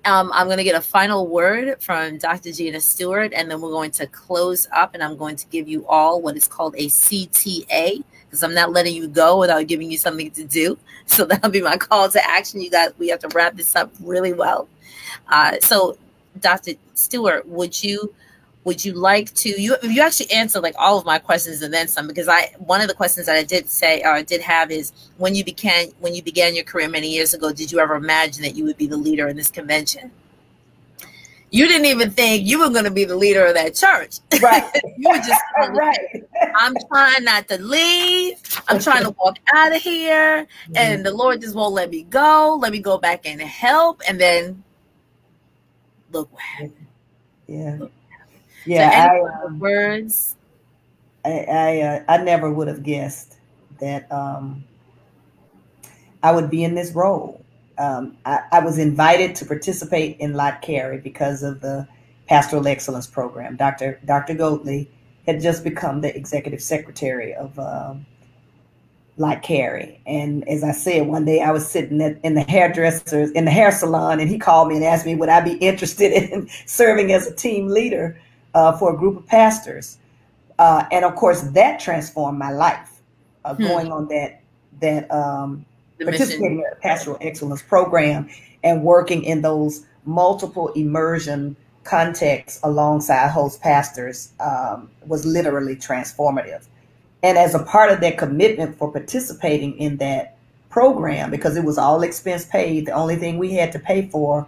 I'm going to get a final word from Dr. Gina Stewart, and then we're going to close up, and I'm going to give you all what is called a CTA, because I'm not letting you go without giving you something to do. So that'll be my call to action. You guys, we have to wrap this up really well. So Dr. Stewart, would you like to, you actually answered like all of my questions and then some, because one of the questions that I did have is, when you began your career many years ago, did you ever imagine that you would be the leader in this convention? You didn't even think you were going to be the leader of that church. Right. You were just right. I'm trying not to leave. I'm trying to walk out of here. And the Lord just won't let me go. Let me go back and help. And then look what happened. Yeah. Yeah. So words. I never would have guessed that I would be in this role. I was invited to participate in Lott Carey because of the Pastoral Excellence Program. Dr. Goatley had just become the executive secretary of like Carey. And as I said, one day I was sitting in the hair salon, and he called me and asked me would I be interested in serving as a team leader for a group of pastors. And of course, that transformed my life. Going on that participating in a pastoral excellence program and working in those multiple immersion contexts alongside host pastors was literally transformative. And as a part of that commitment for participating in that program, because it was all expense paid, the only thing we had to pay for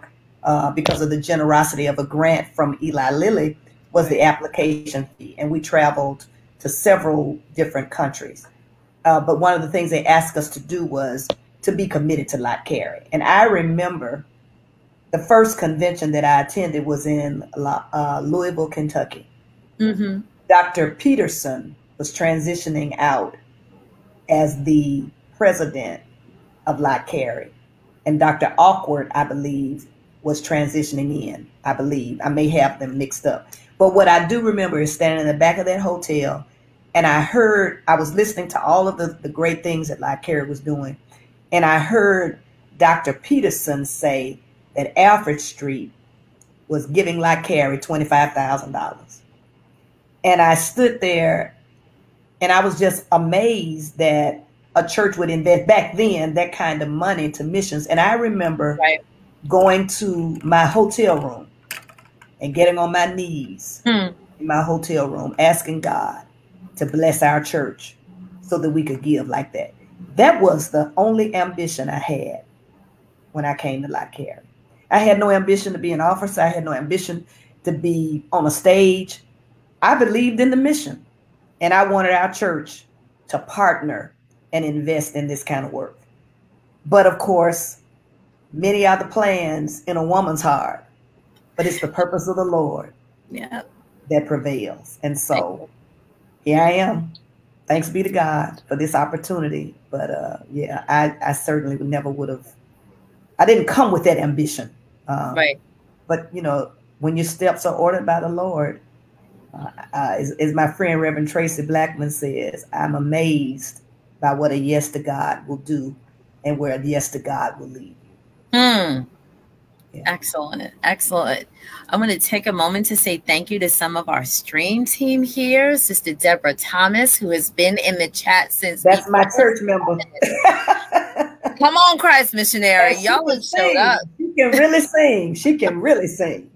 because of the generosity of a grant from Eli Lilly was the application fee. And we traveled to several different countries. But one of the things they asked us to do was to be committed to Lott Carey. And I remember the first convention that I attended was in Louisville, Kentucky. Mm-hmm. Dr. Peterson was transitioning out as the president of Lott Carey. And Dr. Awkward, I believe, was transitioning in. I believe. I may have them mixed up. But what I do remember is standing in the back of that hotel, and I was listening to all of the great things that Lott Carey was doing. And I heard Dr. Peterson say that Alfred Street was giving Lott Carey $25,000. And I stood there and I was just amazed that a church would invest back then that kind of money into missions. And I remember going to my hotel room and getting on my knees in my hotel room, asking God to bless our church so that we could give like that. That was the only ambition I had when I came to Lott Carey. I had no ambition to be an officer. I had no ambition to be on a stage. I believed in the mission, and I wanted our church to partner and invest in this kind of work. But of course, many are the plans in a woman's heart, but it's the purpose of the Lord that prevails. And so here I am. Thanks be to God for this opportunity. But I certainly I didn't come with that ambition. But, when your steps are ordered by the Lord, as my friend Reverend Tracy Blackman says, I'm amazed by what a yes to God will do and where a yes to God will lead you. Yeah. Excellent. Excellent. I'm going to take a moment to say thank you to some of our stream team here. Sister Deborah Thomas, who has been in the chat since. That's my church member. Come on, Christ Missionary. Y'all have showed up. She can really sing. She can really sing.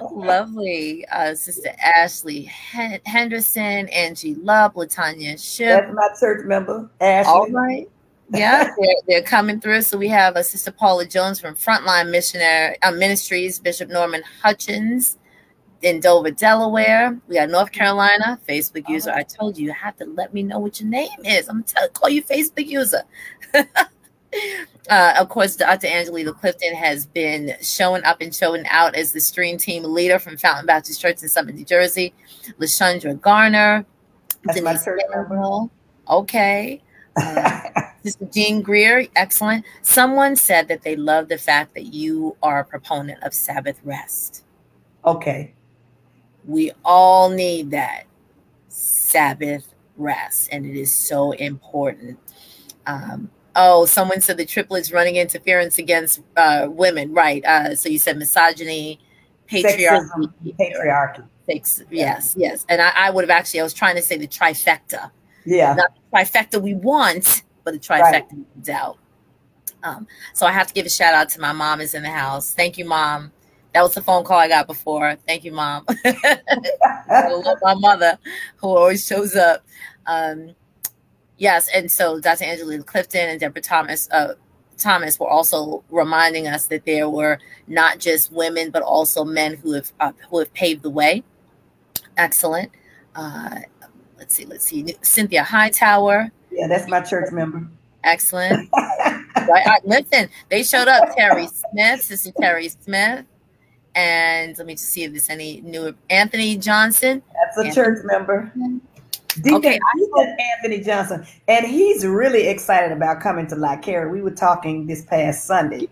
Lovely. Sister Ashley Henderson, Angie Love, Latanya Ship. That's my church member, Ashley. All right. Yeah, they're coming through. So we have a Sister Paula Jones from Frontline Missionary Ministries, Bishop Norman Hutchins in Dover, Delaware. We got North Carolina, Facebook user. I told you have to let me know what your name is. I'm going to call you Facebook user. Of course, Dr. Angelina Clifton has been showing up and showing out as the stream team leader from Fountain Baptist Church in Summit, New Jersey. LaShundra Garner. That's my church member. Okay. Sister Jean Greer, excellent. Someone said that they love the fact that you are a proponent of Sabbath rest. Okay. We all need that Sabbath rest, and it is so important. Someone said the triplets running interference against women. Right. So you said misogyny, patriarchy. Patriarchy. Yes. And I would have I was trying to say the trifecta. Yeah. Not the trifecta we want, but the trifecta we doubt. So I have to give a shout out to my mom is in the house. Thank you, Mom. That was the phone call I got before. Thank you, Mom. I love my mother who always shows up. Yes, and so Dr. Angelina Clifton and Deborah Thomas were also reminding us that there were not just women, but also men who have paved the way. Excellent. Let's see. Cynthia Hightower. Yeah, that's my church member. Excellent. Listen, they showed up. Terry Smith, Sister Terry Smith. And let me just see if there's any new. Anthony Johnson. That's a church member. Deacon Anthony Johnson. And he's really excited about coming to Lott Carey. We were talking this past Sunday.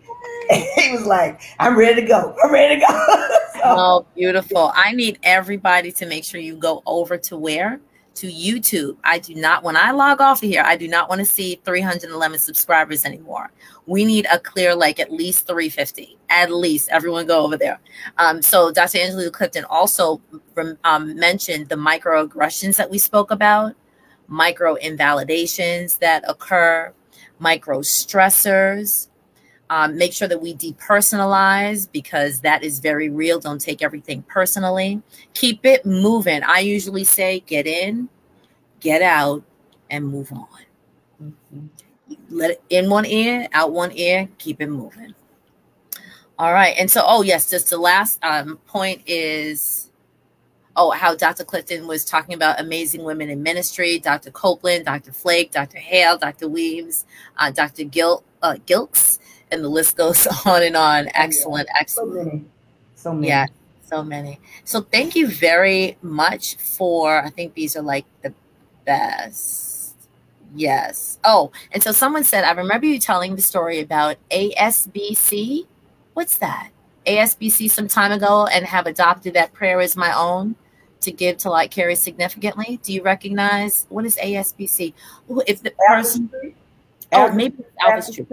And he was like, I'm ready to go. So. Oh, beautiful. I need everybody to make sure you go over to where? to YouTube. I do not, when I log off of here, I do not want to see 311 subscribers anymore. We need a clear, like at least 350. At least everyone go over there. So Dr. Angela Clifton also mentioned the microaggressions that we spoke about, micro invalidations that occur, micro stressors. Make sure that we depersonalize, because that is very real. Don't take everything personally. Keep it moving. I usually say get in, get out, and move on. Let it in one ear, out one ear, keep it moving. All right. And so, oh, yes, just the last point is, how Dr. Clifton was talking about amazing women in ministry, Dr. Copeland, Dr. Flake, Dr. Hale, Dr. Weaves, Dr. Gilks. And the list goes on and on. Excellent, excellent. So many. Yeah, so many. So thank you very much for, I think these are like the best. Yes. Oh, and so someone said, I remember you telling the story about ASBC. What's that? ASBC some time ago, and have adopted that prayer as my own to give to Lott Carey significantly. Do you recognize, what is ASBC? If the person, maybe Alpha Street.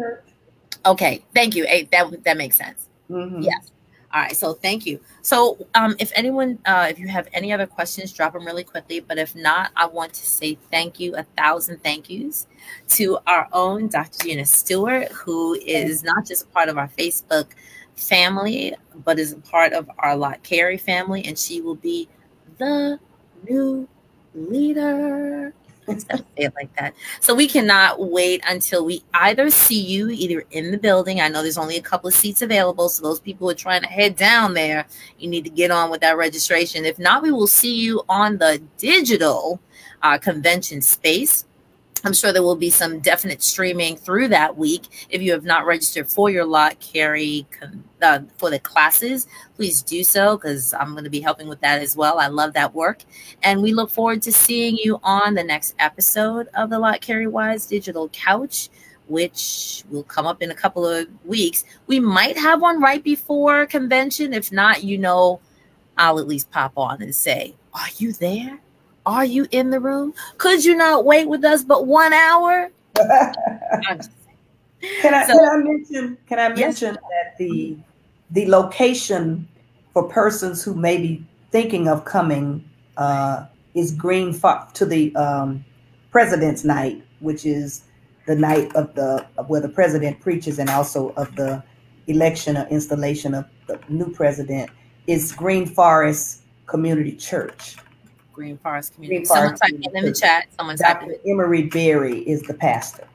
Okay, thank you. That makes sense. Mm-hmm. Yes. All right, so thank you. So if anyone, if you have any other questions, drop them really quickly. But if not, I want to say thank you, 1,000 thank yous to our own Dr. Gina Stewart, who is not just a part of our Facebook family, but is a part of our Lott Carey family. And she will be the new leader. Instead of say it like that. So we cannot wait until we either see you either in the building. I know there's only a couple of seats available, so those people who are trying to head down there, you need to get on with that registration. If not, we will see you on the digital convention space. I'm sure there will be some definite streaming through that week. If you have not registered for your Lott Carey for the classes, please do so, because I'm going to be helping with that as well. I love that work. And we look forward to seeing you on the next episode of the Lott Carey Wise Digital Couch, which will come up in a couple of weeks. We might have one right before convention. If not, I'll at least pop on and say, are you there? Are you in the room? Could you not wait with us but 1 hour? Can I mention yes, that the location for persons who may be thinking of coming is to the President's Night, which is the night of where the president preaches, and also of the election or installation of the new president, is Green Forest Community Church. Green Forest Community. Someone type it in the chat. Someone type it. Emery Berry is the pastor.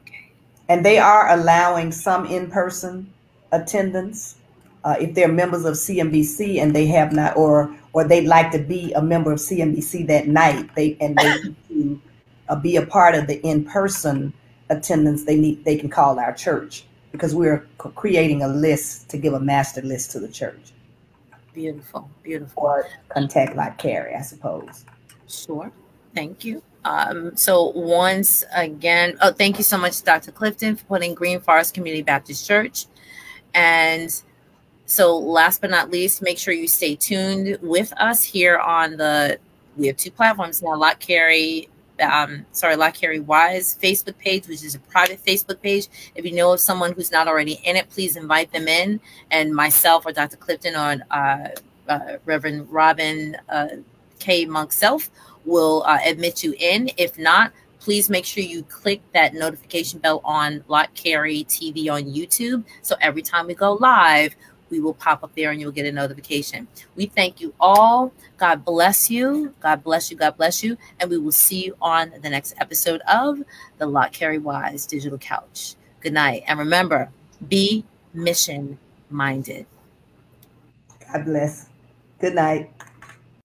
Okay. And they are allowing some in-person attendance. If they're members of CMBC and they have not, or they'd like to be a member of CMBC that night, they need to be a part of the in-person attendance, they can call our church, because we're creating a list to give a master list to the church. Beautiful, beautiful. Or contact Lott Carey, I suppose. Sure. Thank you. So once again, thank you so much, Dr. Clifton, for putting Green Forest Community Baptist Church. And so last but not least, make sure you stay tuned with us here on we have 2 platforms now, Lott Carey Wise Facebook page, which is a private Facebook page. If you know of someone who's not already in it, please invite them in. And myself or Dr. Clifton or Reverend Robin K. Monk Self will admit you in. If not, please make sure you click that notification bell on Lott Carey TV on YouTube. So every time we go live, we will pop up there and you'll get a notification. We thank you all. God bless you. God bless you. God bless you. And we will see you on the next episode of the Lott Carey Wise Digital Couch. Good night. And remember, be mission minded. God bless. Good night.